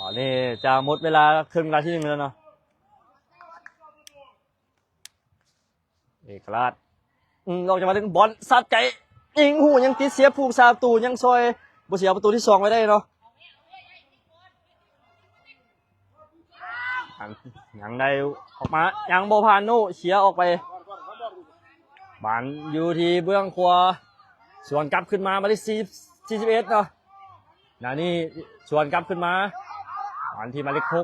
ตอนนี้จะหมดเวลาครึ่งเวลาที่1แล้วเนาะเอกราชเราจะมาถึงบอลสัดใจยิงหูยังติดเสียผูกซาตูยังซอยบ่เสียประตูที่2ไว้ได้เนาะยังได้ออกมายังโบพานโนเสียออกไปบานอยู่ที่เบื้องขวาส่วนกลับขึ้นมาที่41เนาะนี่ส่วนกลับขึ้นมาบานที่หมายเลข6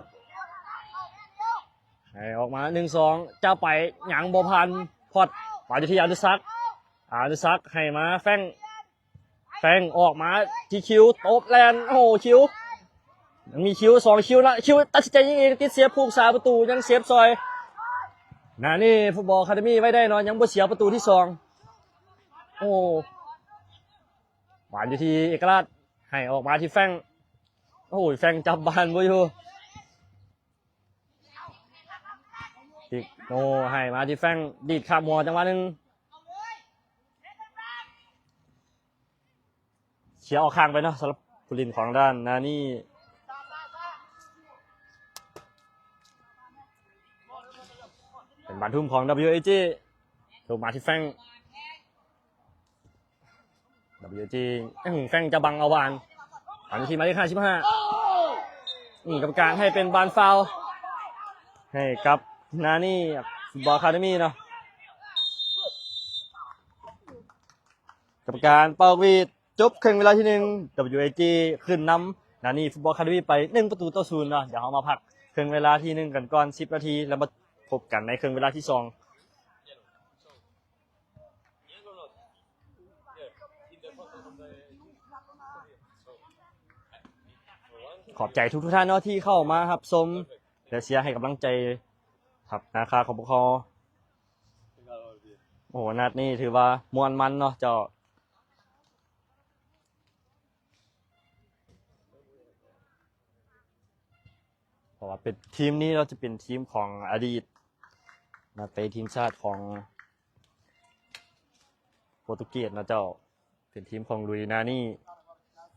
ให้ออกมา1-2เจ้าไปยังโบพานพอดบานอยู่ที่อนุสักให้มาแฟงออกมาที่คิวตบแลนโอ้โหคิวยังมีคิว2คิวนะคิวตัดสินใจยิงเองติดเสียผูกซาประตูยังเซฟซอยนี่ฟุตบอลอะคาเดมี่ไว้ได้เนาะยังบ่เสียประตูที่2โอ้หวานอยู่ที่เอกราชให้ออกมาที่แฟงโอ้ยแฟงจับบานบ่อยู่ติกโนให้มาที่แฟงดีดข้ามหัวจังหวะนึงเสียออกข้างไปเนาะสำหรับ ผู้ลินของด้านนานี่เป็นบอลทุ่มของ WAG ถูกมาที่แฟง WAG แฟงจะบังเอาบานอันนี้ทีมาที่55นี่กรรมการให้เป็นบานฟาวล์ให้กับนานี่ฟุตบอลคาเดมี่เนาะกรรมการเป่าวีดจบครึ่งเวลาที่ 1 WAG ขึ้นนำนานี่ฟุตบอลคาเดมี่ไป1-0เนาะเดี๋ยวเรามาพักครึ่งเวลาที่ 1กันก่อน10 นาทีแล้วมาพบกันในครึ่งเวลาที่ 2ขอบใจทุกท่านเนาะที่เข้ามาครับชมและเชียร์ให้กำลังใจครับนะครับขอบคุณโอ้โหนัดนี้ถือว่ามวนมันเนาะเจ้าเพราะว่าเป็นทีมนี้เราจะเป็นทีมของอดีตนักเตะทีมชาติของโปรตุเกสนะเจ้าเป็นทีมของลุยนานี่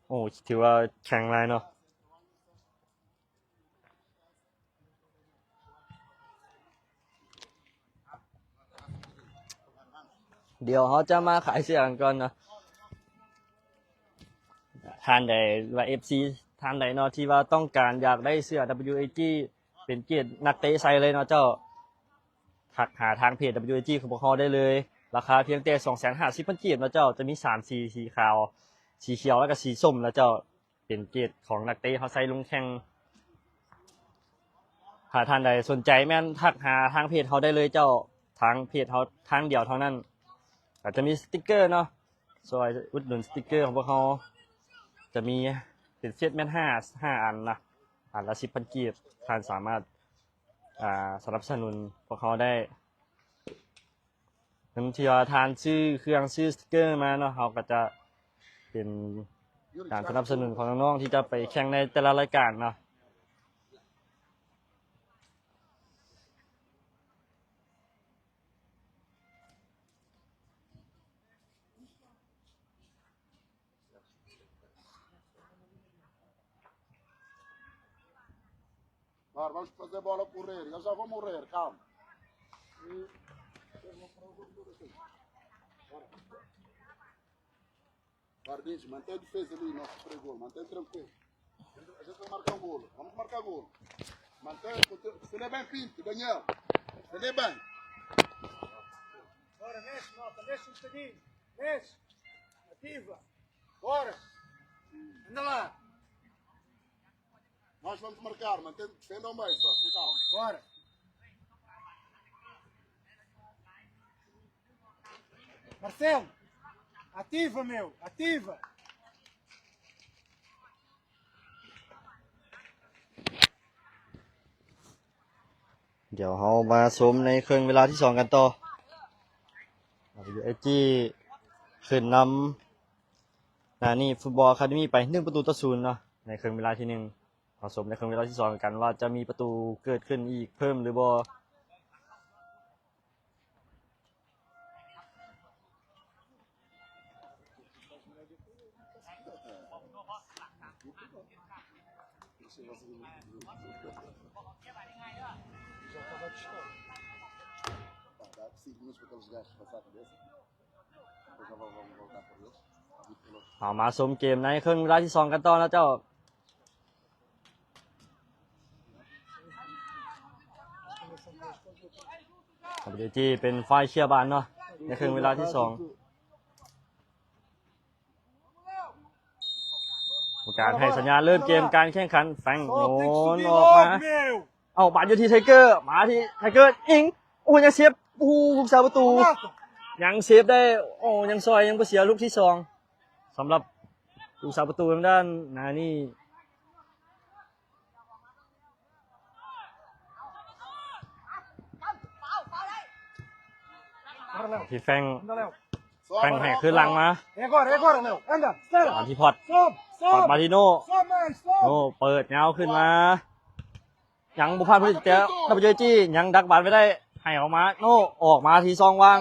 โอ้ถือว่าแข็งแรงเนาะเดี๋ยวเขาจะมาขายเสื้อกันก่อนนะท่านใดว่า FC ท่านใดเนาะที่ว่าต้องการอยากได้เสื้อ WAG เป็นเกียรตินักเตะใส่เลยเนาะเจ้าทักหาทางเพจ WAG ของพวกเขาได้เลยราคาเพียงแต่ 250,000 กีบนะเจ้าจะมี3สีขาวสีเขียวแล้วก็สีส้มนะเจ้าเป็นเกียรติของนักเตะเขาใส่ลงแข่งหาท่านใดสนใจแม่นทักหาทางเพจเขาได้เลยเจ้าทางเพจเขาทางเดียวเท่านั้นอาจจะมีสติ๊กเกอร์เนาะซอยอุดหนุนสติ๊กเกอร์ของพวกเขาจะมีเป็นเซตแม่น5อันนะอันละ 10,000 กีบท่านสามารถสนับสนุนพวกเขาได้นั่นที่ว่าทานชื่อเครื่องชื่อสติ๊กเกอร์มาเนาะเขาก็จะเป็นการสนับสนุนของน้องๆที่จะไปแข่งในแต่ละรายการเนาะVamos fazer bola correr, eu já vou morrer, calma. Guardinhos, mantém a defesa ali, nosso pré-gol, mantém tranquilo. A gente vai marcar um golo, vamos marcar golo. Mantém, defender bem Pinto, Daniel. Defender bem. Bora, mexe, malta, mexe um bocadinho. Mexe. Ativa. Bora. Anda lá. Nós vamos marcar, mantém, defendam bem só, com calma. Bora. Marcelo, ativa, meu, ativa. เดี๋ยวเรามาชมในครึ่งเวลาที่ 2กันต่อ WAG ขึ้นนำนานี่ฟุตบอลอะคาเดมี่ไป1-0เนาะในครึ่งเวลาที่ 1มาชมในครึ่งเวลาที่ 2กันว่าจะมีประตูเกิดขึ้นอีกเพิ่มหรือบ่Dá 5 minutos para aqueles gajos passar a cabeça. Depois já vamos voltar para eles. เอามาชมเกมในครึ่งเวลาที่ 2กันต่อนะเจ้าWAG เป็นฝ่ายเชียร์บานเนาะในครึ่งเวลาที่ 2การให้สัญญาณเริ่มเกมการแข่งขันแฟงโนนออกมาเอาบาดอยู่ที่ไทเกอร์มาที่ไทเกอร์อิงโอ้ยังเซฟโอ้ลูกสาวประตูยังเซฟได้โอ้ยังซอยยังบ่เสียลูกที่ 2สำหรับลูกสาวประตูทางด้านนานี่ที่แฟงแหกขึ้นหลังมา Agora, meu. Anda, sério. มาที่พอด Sobe, มาที่โน่ sobe mais, โน่ sobe. เปิดเงาขึ้นมายังบุพเพผู้ติดเตะWAGยังดักบาลไม่ได้ให้ออกมาโน่ออกมาที่ซองวาง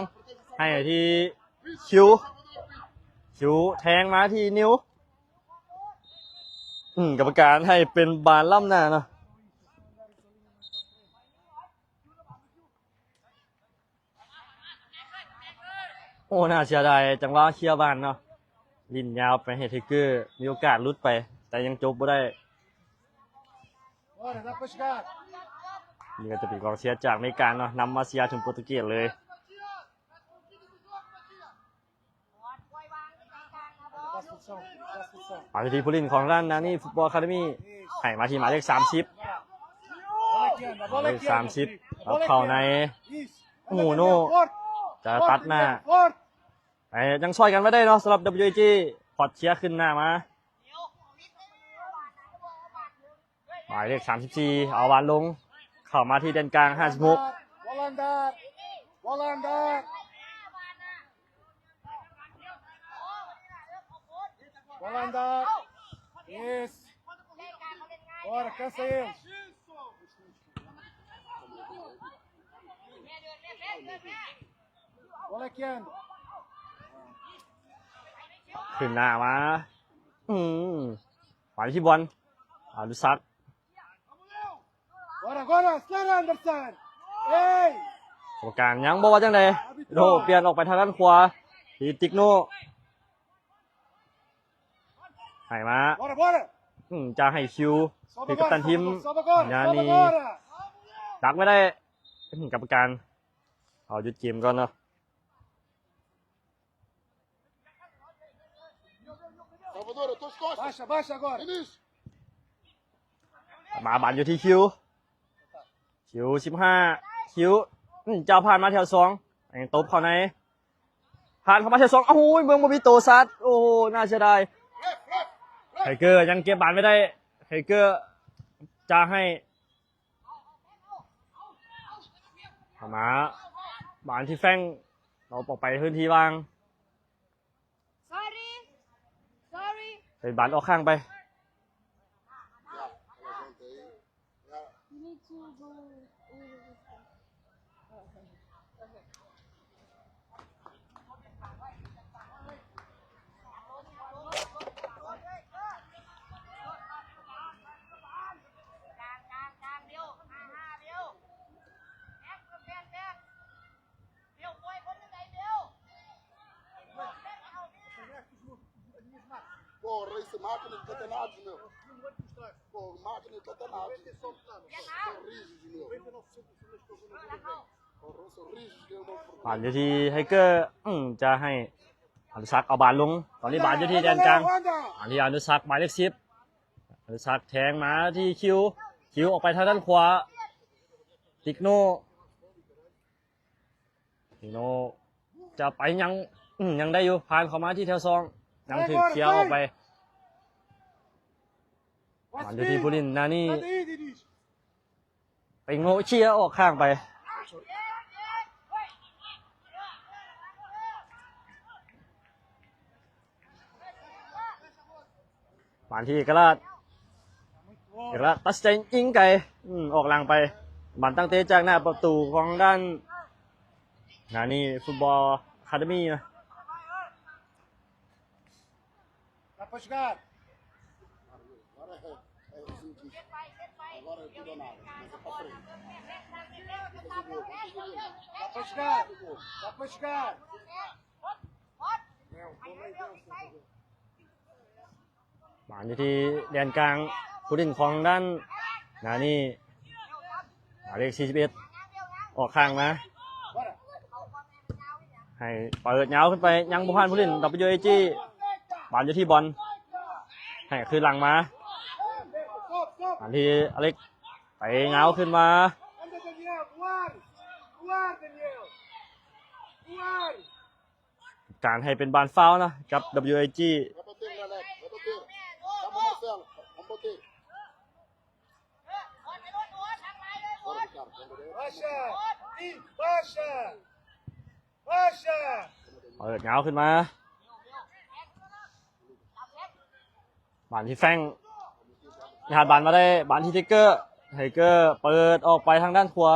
ให้ที่คิวแทงมาที่นิ้ว กรรมการให้เป็นบานล่ำหน้าเนาะโอ้น่าเสียดายจังหวะเคลียร์บานเนาะลินยาวไปให้ไทเกอร์มีโอกาสลุดไป แต่ยังจบบ่ได้ Bora, dá pra chegar. นี่ก็จะเป็นกองเชียร์จากอเมริกาเนาะนำมาเชียร์ถึงโปรตุเกสเลย Passa posição, passa posição. มาที่ผู้เล่นของด้านนานี่ฟุตบอลอะคาเดมี่ให้มาที่หมายเลข30 Bola aqui, anda, หมาย bola เลข aqui. anda, 30 Felipe. แล้ว Bola เข้า aqui, ใน Isso. โอ้โห Anda, โน่ Daniel, forte. จะ Forte, ตัดหน้า Daniel, forte. แต่ยังช่วยกันไม่ได้เนาะสำหรับ WAG พอดเชียร์ขึ้นหน้ามาหมายเลข34เอาบอลลงเข้ามาที่แดนกลาง56 Bola andar. Bola andar. Bola andar. Isso. Bora, cansa eles. Bola aqui, anda. ขึ้นหน้ามาหมายที่บอลอาดุซัก Bora, agora, acelera, Anderson. Ei. กรรมการยังบอกว่าจังไดโดเปลี่ยนออกไปทางด้านขวาทีติกโนให้มา Bora, bora. จะให้คิว Sobe คือกัป agora, ตันทีม sobe agora, งาน sobe นี้ agora. ดักไม่ได้กรรมการเอาหยุดเกมก่อนเนาะ Salvador, eu tô as costas. Baixa, baixa agora. Início. มาบันอยู่ที่คิว15คิวเจ้าผ่านมาแถว2ยังตบเข้าในผ่านเข้ามาแถว2โอ้โหเมืองบมีโตซัดโอ้โหน่าเสียดายไทเกอร์ยังเก็บบานไม่ได้ไทเกอร์จะให้เข้ามาบานที่แฟงเราออกไปพื้นที่บ้าง Sorry. Sorry. เป็นบานออกข้างไป You need to go over this one. Pô, esse máquina de catenados, meu. Pô, máquina de catenados. São rígidos, meu. São rígidos, que eu não บานอยู่ที่ไทเกอร์จะให้อนุสักเอาบานลง ตอนนี้บานอยู่ที่แดนกลาง อันนี้อนุสักหมายเลข10อนุสักแทงมาที่คิวออกไปทางด้านขวาติกโนจะไปยังได้อยู่ผ่านเข้ามาที่แถว2ยังถึงเคลียร์ออกไปมันอยู่ที่ผู้ลินนานี่ Anda aí, Diniz. ไปโง่เชียร์ออกข้างไปผ่านที่เอกราชตัดสินใจยิงไกลออกหลังไปบันตั้งเตะจากหน้าประตูของด้านนานี่ฟุตบอลอะคาเดมี่นะ Dá pra chegar. Agora é tudo ou nada. Mas é pra frente. Dá pra chegar. Dá pra chegar. ผ่านอยู่ที่แดนกลางผู้เล่นของด้านนานี่หมายเลข41ออกข้างมา Bora. ให้เปิดยาวขึ้นไปยังบุพานผู้เล่น WAG บานอยู่ที่บอลให้คืนหลังมา Sobe, sobe. บานที่อเล็กไปเงาขึ้นมา Anda, Daniel. Voar. Voar, Daniel. Voar. การให้เป็นบานฟาวล์นะกับ WAG Vai bater, Alex. Vai bater. Chama o Marcelo. Vamos bater. Bora, Ricardo. Baixa. Baixa. Baixa. เปิดเงาขึ้นมาบานที่แฟงหาดบานมาได้บานที่ไทเกอร์เปิดออกไปทางด้านขวา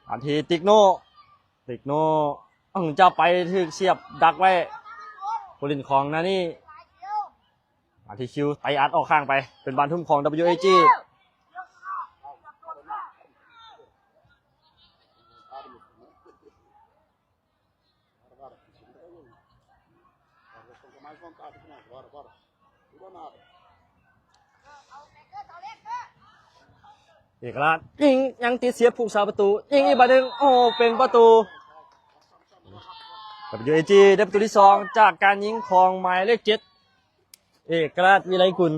บานที่ติกโนจะไปถึกเสียบดักไว้ผู้เล่นของนานี่ มาที่คิวไตอัดออกข้างไปเป็นบานทุ่มของ WAG เอกราชยิงยังติดเสียผู้สาประตูยิงอีกบาทหนึ่งโอ้เป็นประตู WAG ได้ประตูที่2จากการยิงของหมายเลข7เอกราชวิไลกุล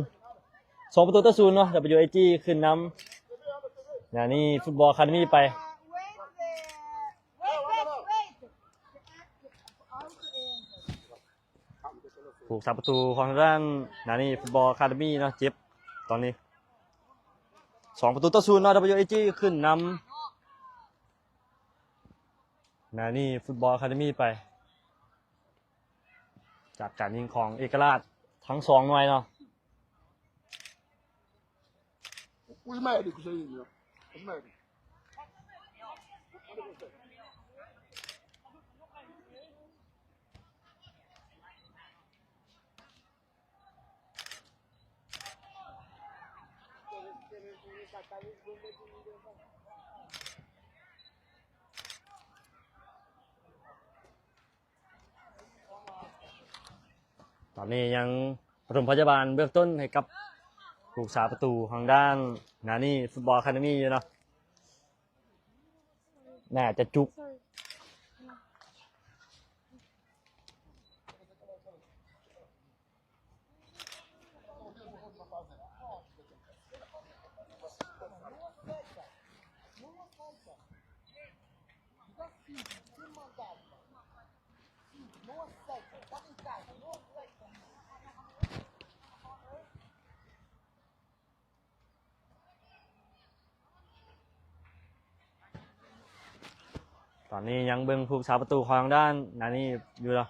2ประตูต่อ0เนาะ WAG ขึ้นนำอย่างนี้ฟุตบอลคาเดมี่ไป ถูกสาประตูของทางด้านนานี่ฟุตบอลคาเดมี่เนาะเจ็บตอนนี้2ประตูต่อ0เนาะ WAG ขึ้นนำนานี่ฟุตบอลคาเดมี่ไปจากการยิงของเอกราชทั้ง2หน่วยเนาะ Os médicos aí, meu. Os médicos. ตอนนี้ยังปฐมพยาบาลเบื้องต้นให้กับผู้สาประตูทางด้านนานี่ฟุตบอลคาเดมี่อยู่เนาะน่าจะจุกตอนนี้ยังเบิ่งผู้สาประตูของทางด้านนานี่อยู่เนาะ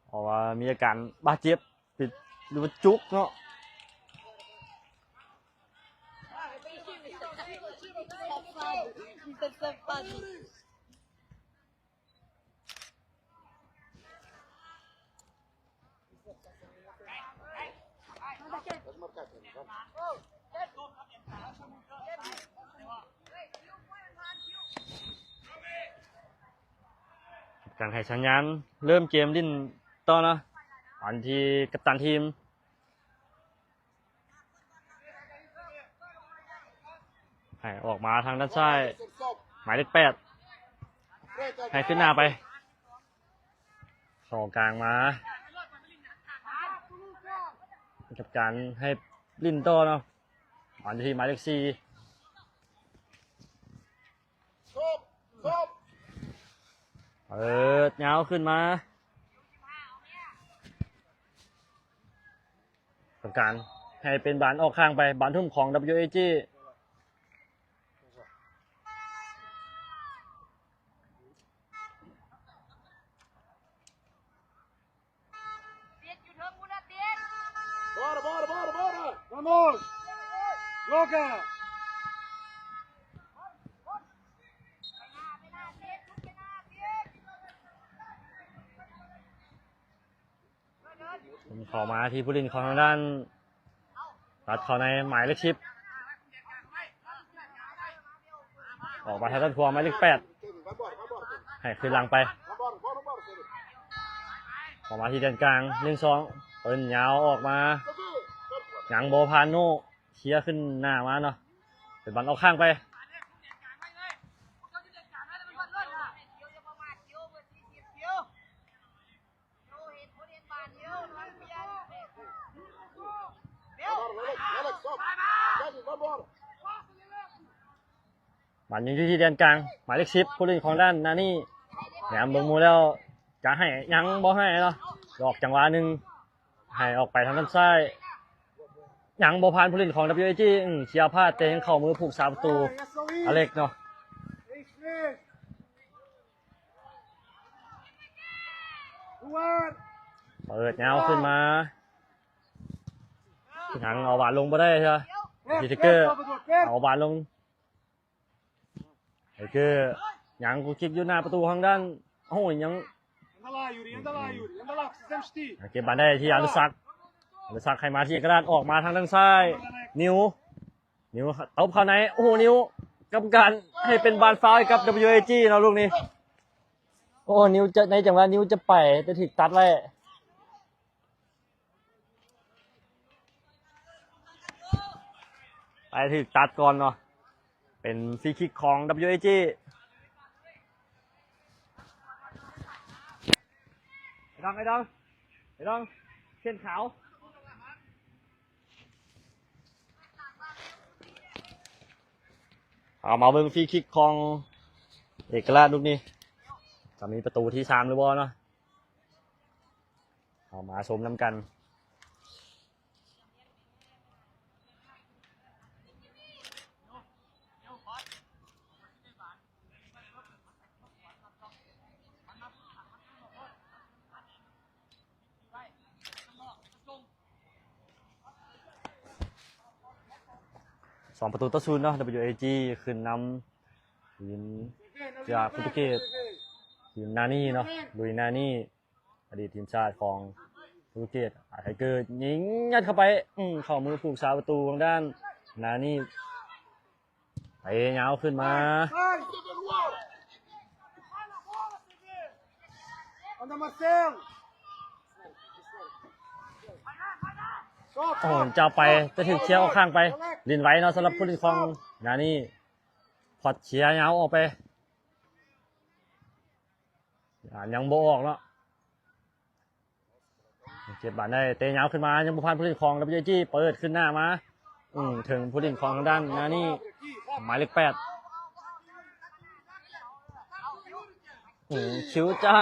เพราะว่ามีอาการบาดเจ็บติดหรือว่าจุกเนาะ การให้สัญญาณเริ่มเกมดิ้นต่อนะอันที่กัปตันทีมให้ออกมาทางด้านซ้ายหมายเลข8ให้ขึ้นหน้าไปต่อกลางมากับการให้ลิ้นต่อเนาะอันที่หมายเลข4เงาขึ้นมากับการให้เป็นบานออกข้างไปบานทุ่มของ WAG Bora, bora, bora, bora! Vamos! Loca! ขอมาที่ผู้เล่นของทางด้านตัดเข้าในหมายเลข10ออกมาทางด้านขวาหมายเลข8 Vai embora, vai embora. ให้ขึ้นหลังไป Vai embora, bora, bora, Pedro. ออกมาที่ด้านกลาง1-2เอิ้นยาวออกมาหยังโบพานโนเชียร์ขึ้นหน้ามาเนาะเป็นบอลออกข้างไปมันอยู่ที่แดนกลางหมายเลข10ผู้เล่นของด้านนานี่แหนมเบิ่งมูแล้วจะให้ยังบ่ให้เนาะดอกจังหวะหนึ่งให้ออกไปทางด้านซ้ายยังบ่ผ่านผู้เล่นของ WAG เชียร์พลาดแต่ยังเข้ามือผูกสาประตูอเล็กเนาะเปิดเงาขึ้นมาหยังเอาบาดลงบ่ได้ใช่ไหมดีทิกเกอร์เอาบาดลงไอ้คือยังกูคิดอยู่หน้าประตูทางด้านโอ้ยยัง Anda lá, Yuri, anda lá, Yuri. Anda lá, precisamos de ti. เก็บบาลได้ที่อนุสักดิ์ อนุสักดิ์ให้มาที่กระดานออกมาทางด้านซ้ายนิ้วตบเข้าในโอ้โหนิ้วกรรมการให้เป็นบานฟาวล์กับ WAG เนาะลูกนี้โอ้นิ้วจะในจังหวะนิ้วจะไปแต่ถูกตัดไว้ไปถูกตัดก่อนเนาะเป็นฟรีคิกของ WAG ไอ้ดองเส้นขาวเอามาเบิ่งฟรีคิกของเอกราชลูกนี้จะมีประตูที่3หรือบ่เนาะเอามาชมน้ำกัน2 ประตูต่อ 0เนาะ WAG ขึ้นนำทีมจากโปรตุเกสทีมนานี่เนาะลุยนานี่อดีตทีมชาติของโปรตุเกสไทเกอร์ยิงยัดเข้าไปเข้ามือผูกสาประตูทางด้านนานี่ไปยาวขึ้นมาโอ้จะไปจะถึงเชียร์ออกข้างไปลินไว้เนาะสำหรับผู้เล่นของนานี่พอดเชียร์ยาวออกไปยังโบออกเนาะเจ็บบาดได้เตะยาวขึ้นมายังบุพันผู้เล่นของ WAG เปิดขึ้นหน้ามาถึงผู้เล่นของทางด้านนานี่หมายเลข8คิวจ้า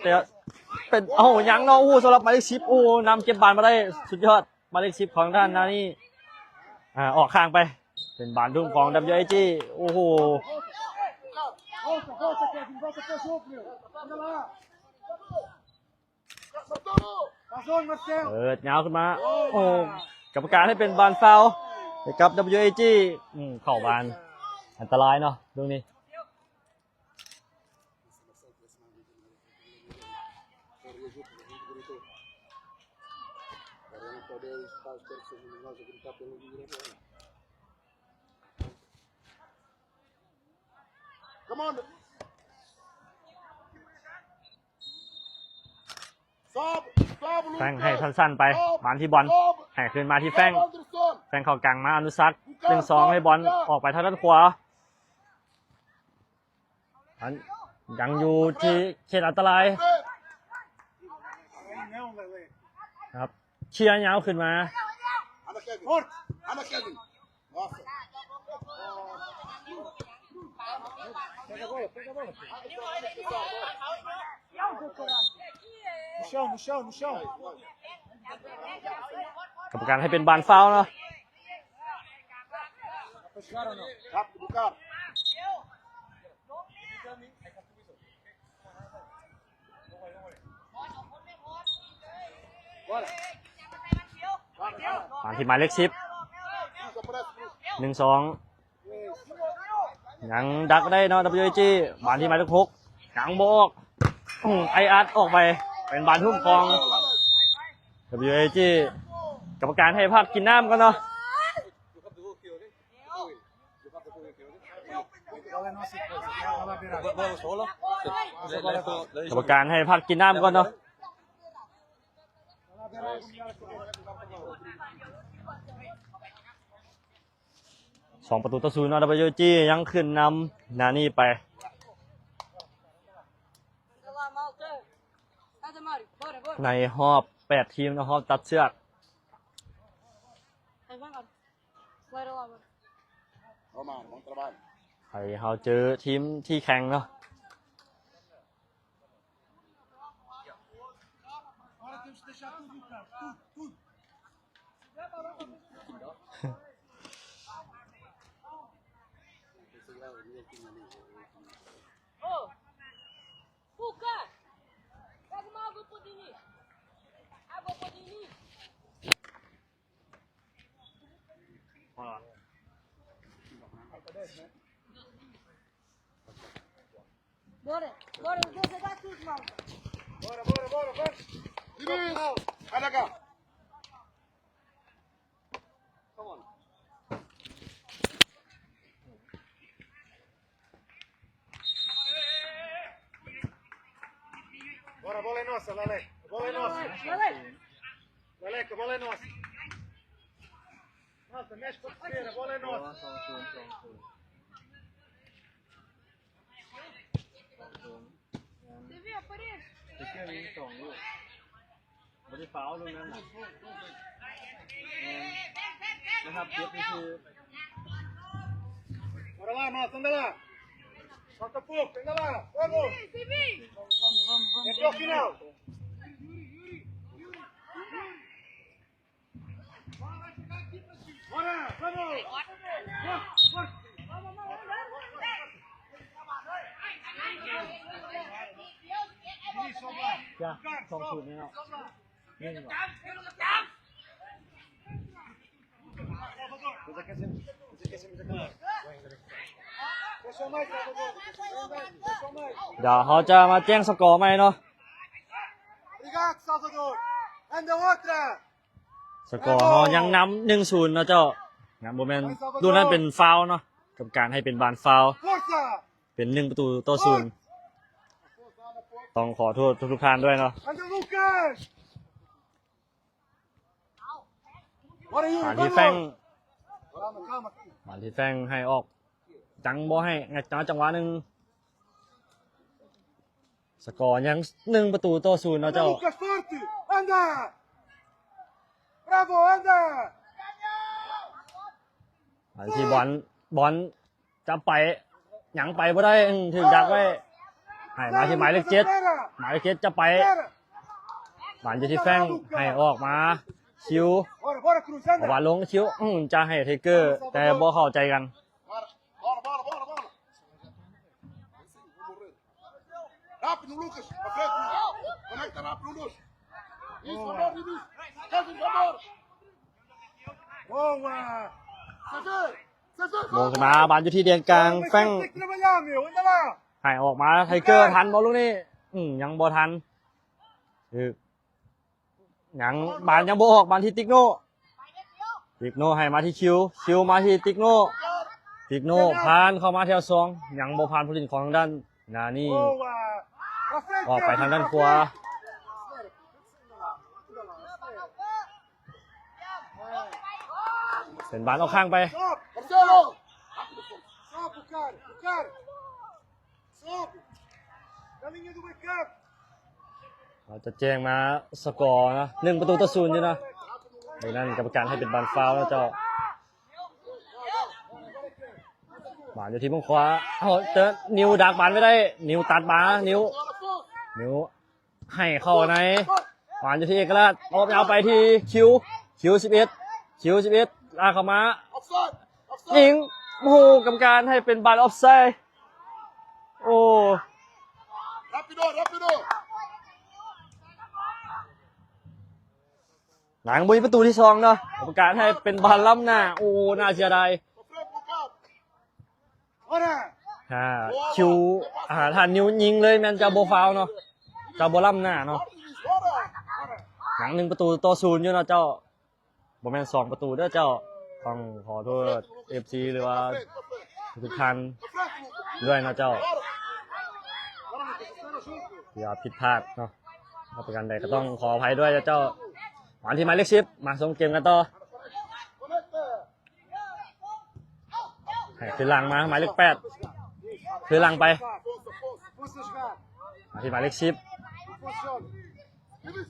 เตะเป็นยังเนาะสำหรับหมายเลข10นำเก็บบาดมาได้สุดยอดหมายเลข10ของด้านนานี่ออกข้างไปเป็นบาดทุ่มของ WAG โอ้โหเปิดยาวขึ้นมาโอ้กรรมการให้เป็นบานฟาวล์กับ WAG เข้าบานอันตรายเนาะตรงนี้แฟงให้สั้นๆไปบานที่บอลให้ขึ้นมาที่แฟงเข้ากลางมาอนุสักดิ์1-2ให้บอลออกไปทางด้านขวายังอยู่ที่เขตอันตรายครับเชียร์ยาวขึ้นมากรรมการให้เป็นบานฟาวล์เนาะบานที่หมายเลข10 1-2ยังดักได้เนาะ WAG บานที่หมายเลข6ยังโบกไออาร์ตออกไปเป็นบานทุ่มของ WAG กรรมการให้พักกินน้ำกันเนาะกรรมการให้พักกินน้ำก่อนเนาะ2 ประตูต่อ 0เนาะ WAG ยังขึ้นนำนานี่ไปในรอบ8 ทีมนะครับตัดเชือกใครเขาเจอทีมที่แข่งเนาะBora, deixa dar tudo, mal. Bora. Anda cá. Bola é nossa. Leleca, bola é nossa. Nossa, mexe com a terceira, a bola é nossa. จะเชื่อมีสองลูกบริฟ้าลูกนั้นนะครับเก็บนี่คือ Bora lá, nossa, anda lá. Falta pouco, anda lá. Vamos. Até o final. Bora, vamos. จ้ะสองศูนย์นี่เนาะนี่เหรอ Fechou mais, Salvador. Fechou mais. เดี๋ยวเขาจะมาแจ้งสกอร์ใหม่เนาะ Obrigado, Salvador. Anda outra. สกอร์เขายังนำ1-0นะเจ้านะโมเมนต์ดูนั้นเป็นฟาวล์เนาะกับการให้เป็นบานฟาวล์ Força. เป็น1-0 ต้องขอโทษทุกท่านด้วยเนาะ Anda, Lucas. Bora, หา Yuri, ที่แฟง Calma, calma. หาที่แฟงให้ออกจังบ่ให้จังหวะหนึ่งสกอร์ยัง1-0นะ Anda, เจ้า Lucas, forte. Anda. Bravo, anda. อันที่บอลจะไปหยังไปบ่ได้ถึงดักไว้ให้มาที่หมายเลข7หมายเลข7จะไป Espera. หมายที่แฟงให้ออกมาคิว Bora, bora, Cruz, ออกมา anda. ลงคิวจะให้เทเกอร์ แต่บ่เข้าใจกัน Bora. Rápido, Lucas. Pra frente, Lucas. Conecta rápido, Lucas. Isso, vamos, Vinícius. Kevin, vamos. Boa.โมงขึ้นมาบอลอยู่ที่เดียนกลาง Mas แฟง tem que trabalhar, meu. Anda lá. ให้ออกมาไทเกอร์ทันบอลลูกนี้ยังบ่ทันคือยังบานยังบ่ออกบานที่ติ๊กโน่ให้มาที่คิวมาที่ติ๊กโน่ผ่านเข้ามาแถว2ยังบ่ผ่านผู้เล่นของทางด้านนานี่ Boa. Pra frente, ออกไป Kevin, ทางด้าน pra ขวา frente. เป็นบานออกข้างไป Sobe. Marcelo. Sobe o cara. Sobe. Na linha do meio campo. เราจะแจ้งมาสกอร์นะ1-0อยู่นะในนั้นกรรมการให้เป็นบานฟาวล์แล้วเจ้าบานอยู่ที่มุมขวาเจอนิวดักบานไม่ได้นิวตัดมานิวให้เข้าในบานอยู่ที่เอกราชออกยาวไปที่คิว11ลากเข้ามา Offside. ยิงโอ้โหกรรมการให้เป็นบานออฟไซด์โอ้ Rápido. หลังบุญประตูที่2เนาะกรรมการให้เป็นบานล้ำหน้าโอ้น่าเสียดาย Pra frente, Lucas. Bora. คิวถ้านิ้วยิงเลยแมนจะโบฟาวล์เนาะจะโบล้ำหน้าเนาะ Bora. หลัง1-0อยู่เนาะเจ้าโบแมน2 ประตูเด้อเจ้าต้องขอโทษ FC หรือว่าทุกท่าน Pra frente, Lucas. ด้วยนะเจ้า Bora, Lucas. Espera junto. ที่ว่าผิดพลาดเนาะเอาประกันใดก็ต้องขออภัยด้วยนะเจ้ามาที่หมายเลข10มาส่งเกมกันต่อ Conecta. ให้ขึ้นหลังมาหมายเลข8ขึ้นหลังไป Força jogar. มาที่หมายเลข10 Funciona. Vinícius.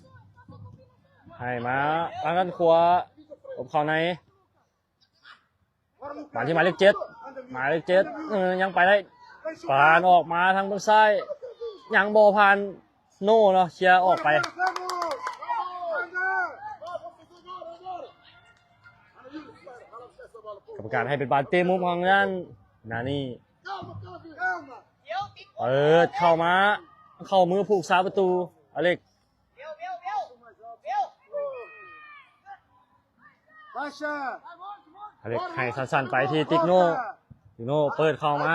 ให้มาทางด้านขวาอบเข้าใน Bora, Lucas. มาที่หมายเลข7หมายเลข7ยังไปได้ Vem ผ่าน jogar. ออกมาทางเบื้องซ้ายยังบอผ่านโน่เนาะเชียร์ออกไป Vamos. Anda. กรรมการให้เป็นบาลเตะมุมของด้านนานี่ Calma. เปิดเข้ามาเข้ามือผูกซ้ายประตูอเล็ก Baixa. อเล็กให้สั้นๆไปที่ติ๊กโน่เปิดเข้ามา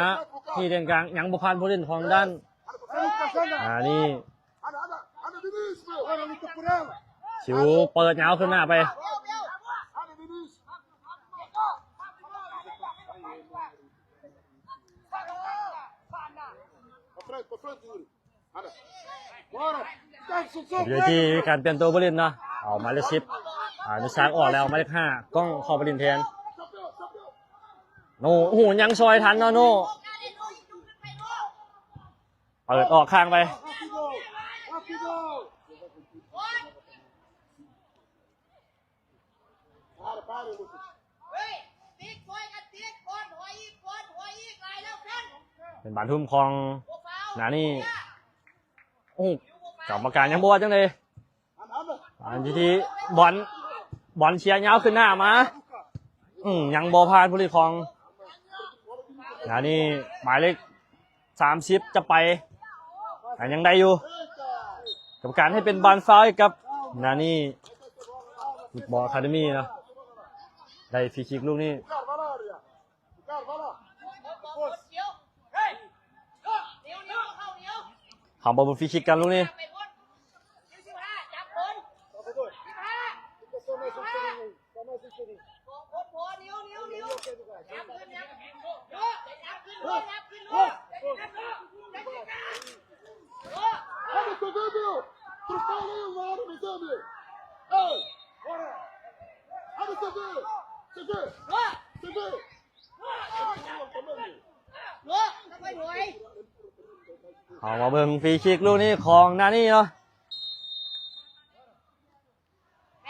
ที่เด่นกลางยังบุพันผู้เล่นของด้าน Vai, Lucas, anda. นานี่ Anda, Vinícius, meu. Bora, Lucas, por ela. ชิวเปิดยาวขึ้นหน้าไป Anda, Vinícius. Pra frente, Yuri. Anda. Bora. เดี๋ยวที่มีการเปลี่ยนตัวผู้เล่นเนาะเอาหมายเลข10นุชากออกแล้วหมายเลข5กล้องเข้าไปเล่นแทนโน่โอ้โหยังซอยทันเนาะโน่เปิดออกข้างไปเป็นบานทุ่มของนานี่โอ้กรรมการยังบวชจังเลยอันที่บอลเชียร์ยาวขึ้นหน้ามายังบอพานผู้เล่นของนานี่หมายเลข30จะไปยังได้อยู่กรรมการให้เป็นบอลฟาวล์กับนานี่ฟุตบอลอะคาเดมี่นะได้ฟรีคิกลูกนี้หอมบอลบนฟรีคิกกันลูกนี้เอามาเบิ่งฟรีคิกลูกนี้ของนานี่เนาะ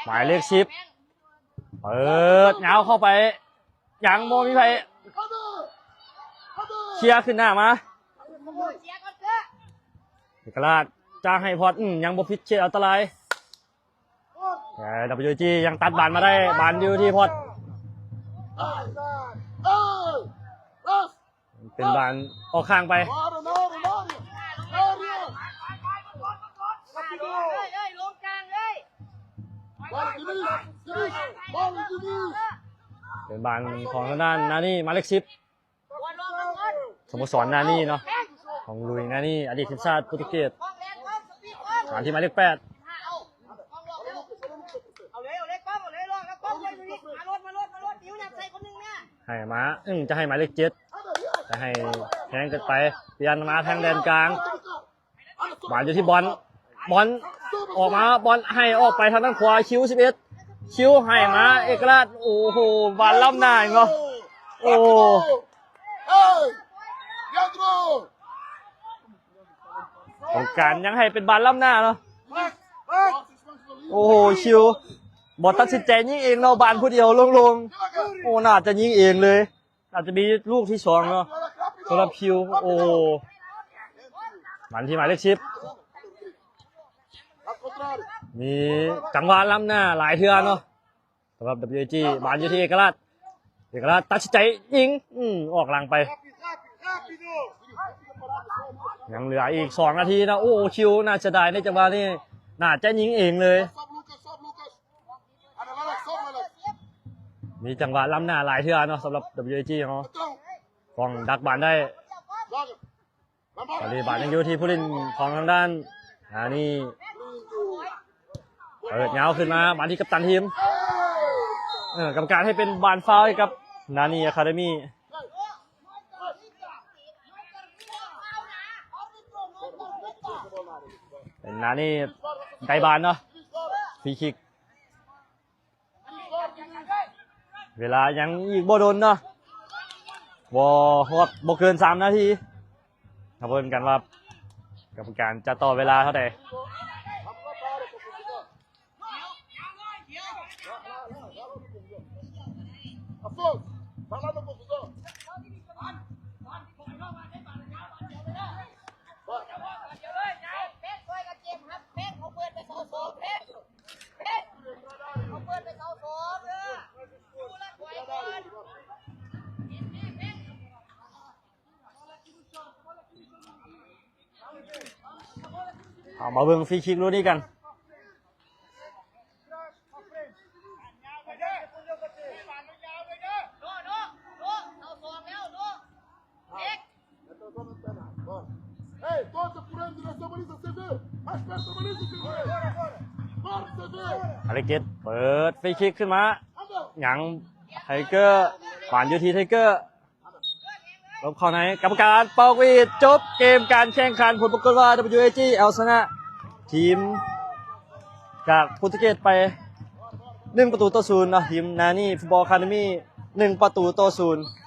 หมายเลข10เปิดเงาเข้าไปยังโมมีใครเคลียร์ขึ้นหน้ามาเอกราชจ้างให้พอดยังบ่พิชเชษอันตรายแต่WGยังตัดบานมาได้บานอยู่ที่พอดเป็นบานออกข้างไปเป็นบานของทางด้านนานี่หมายเลข10สโมสรนานี่เนาะของลุยนานี่อดีตทีมชาติโปรตุเกสฐานที่หมายเลข8ให้มาจะให้หมายเลข7จะให้แทงกันไปเปลี่ยนมาทางแดนกลางบาลอยู่ที่บอลออกมาบอลให้ออกไปทางด้านขวาคิว11คิวให้มาเอกราชโอ้โหบาลล้ำหน้าอีกเนาะโอ้ของการยังให้เป็นบาลล้ำหน้าเนาะโอ้โหคิวบอลตัดสินใจยิงเองเนาะบาลผู้เดียวลงโอ้น่าจะยิงเองเลยอาจจะมีลูกที่2เนาะสำหรับคิวโอ้มันที่หมายเลข10มีจังหวะล้ำหน้าหลายเทื่อเนาะสำหรับ WG บานอยู่ที่เอกราชตัดสินใจยิงออกหลังไปยังเหลืออีก2 นาทีนะโอ้คิวน่าจะได้ในจังหวะนี้น่าจะยิงเองเลยมีจังหวะล้ำหน้าหลายเทื่อเนาะสำหรับ WG เขาฟองดักบานได้ตอนนี้บานยังอยู่ที่ผู้เล่นของทางด้านนี่เปิดเงาขึ้นมาบานที่กัปตันทีมกรรมการให้เป็นบานฟาวล์กับนานี่อะคาเดมี่เป็นนานี่ไกบานเนาะฟรีคิกเวลายังอีกบ่โดนเนาะบ่เกิน3 นาทีมาเบิ่งกันว่ากรรมการจะต่อเวลาเท่าไหร่เอามาเบิ่งฟรีคิกรู้นี่กันอะไรเกตเปิดฟรีคิกขึ้นมายังไทเกอร์ผ่านยูทีไทเกอร์ลบเข้าในกรรมการเป่าวีดจบเกมการแข่งขันผลปรากฏว่า WAG เอาชนะ ทีมจากโปรตุเกสไป1-0เนาะทีมนานี่ฟุตบอลอะคาเดมี่1-0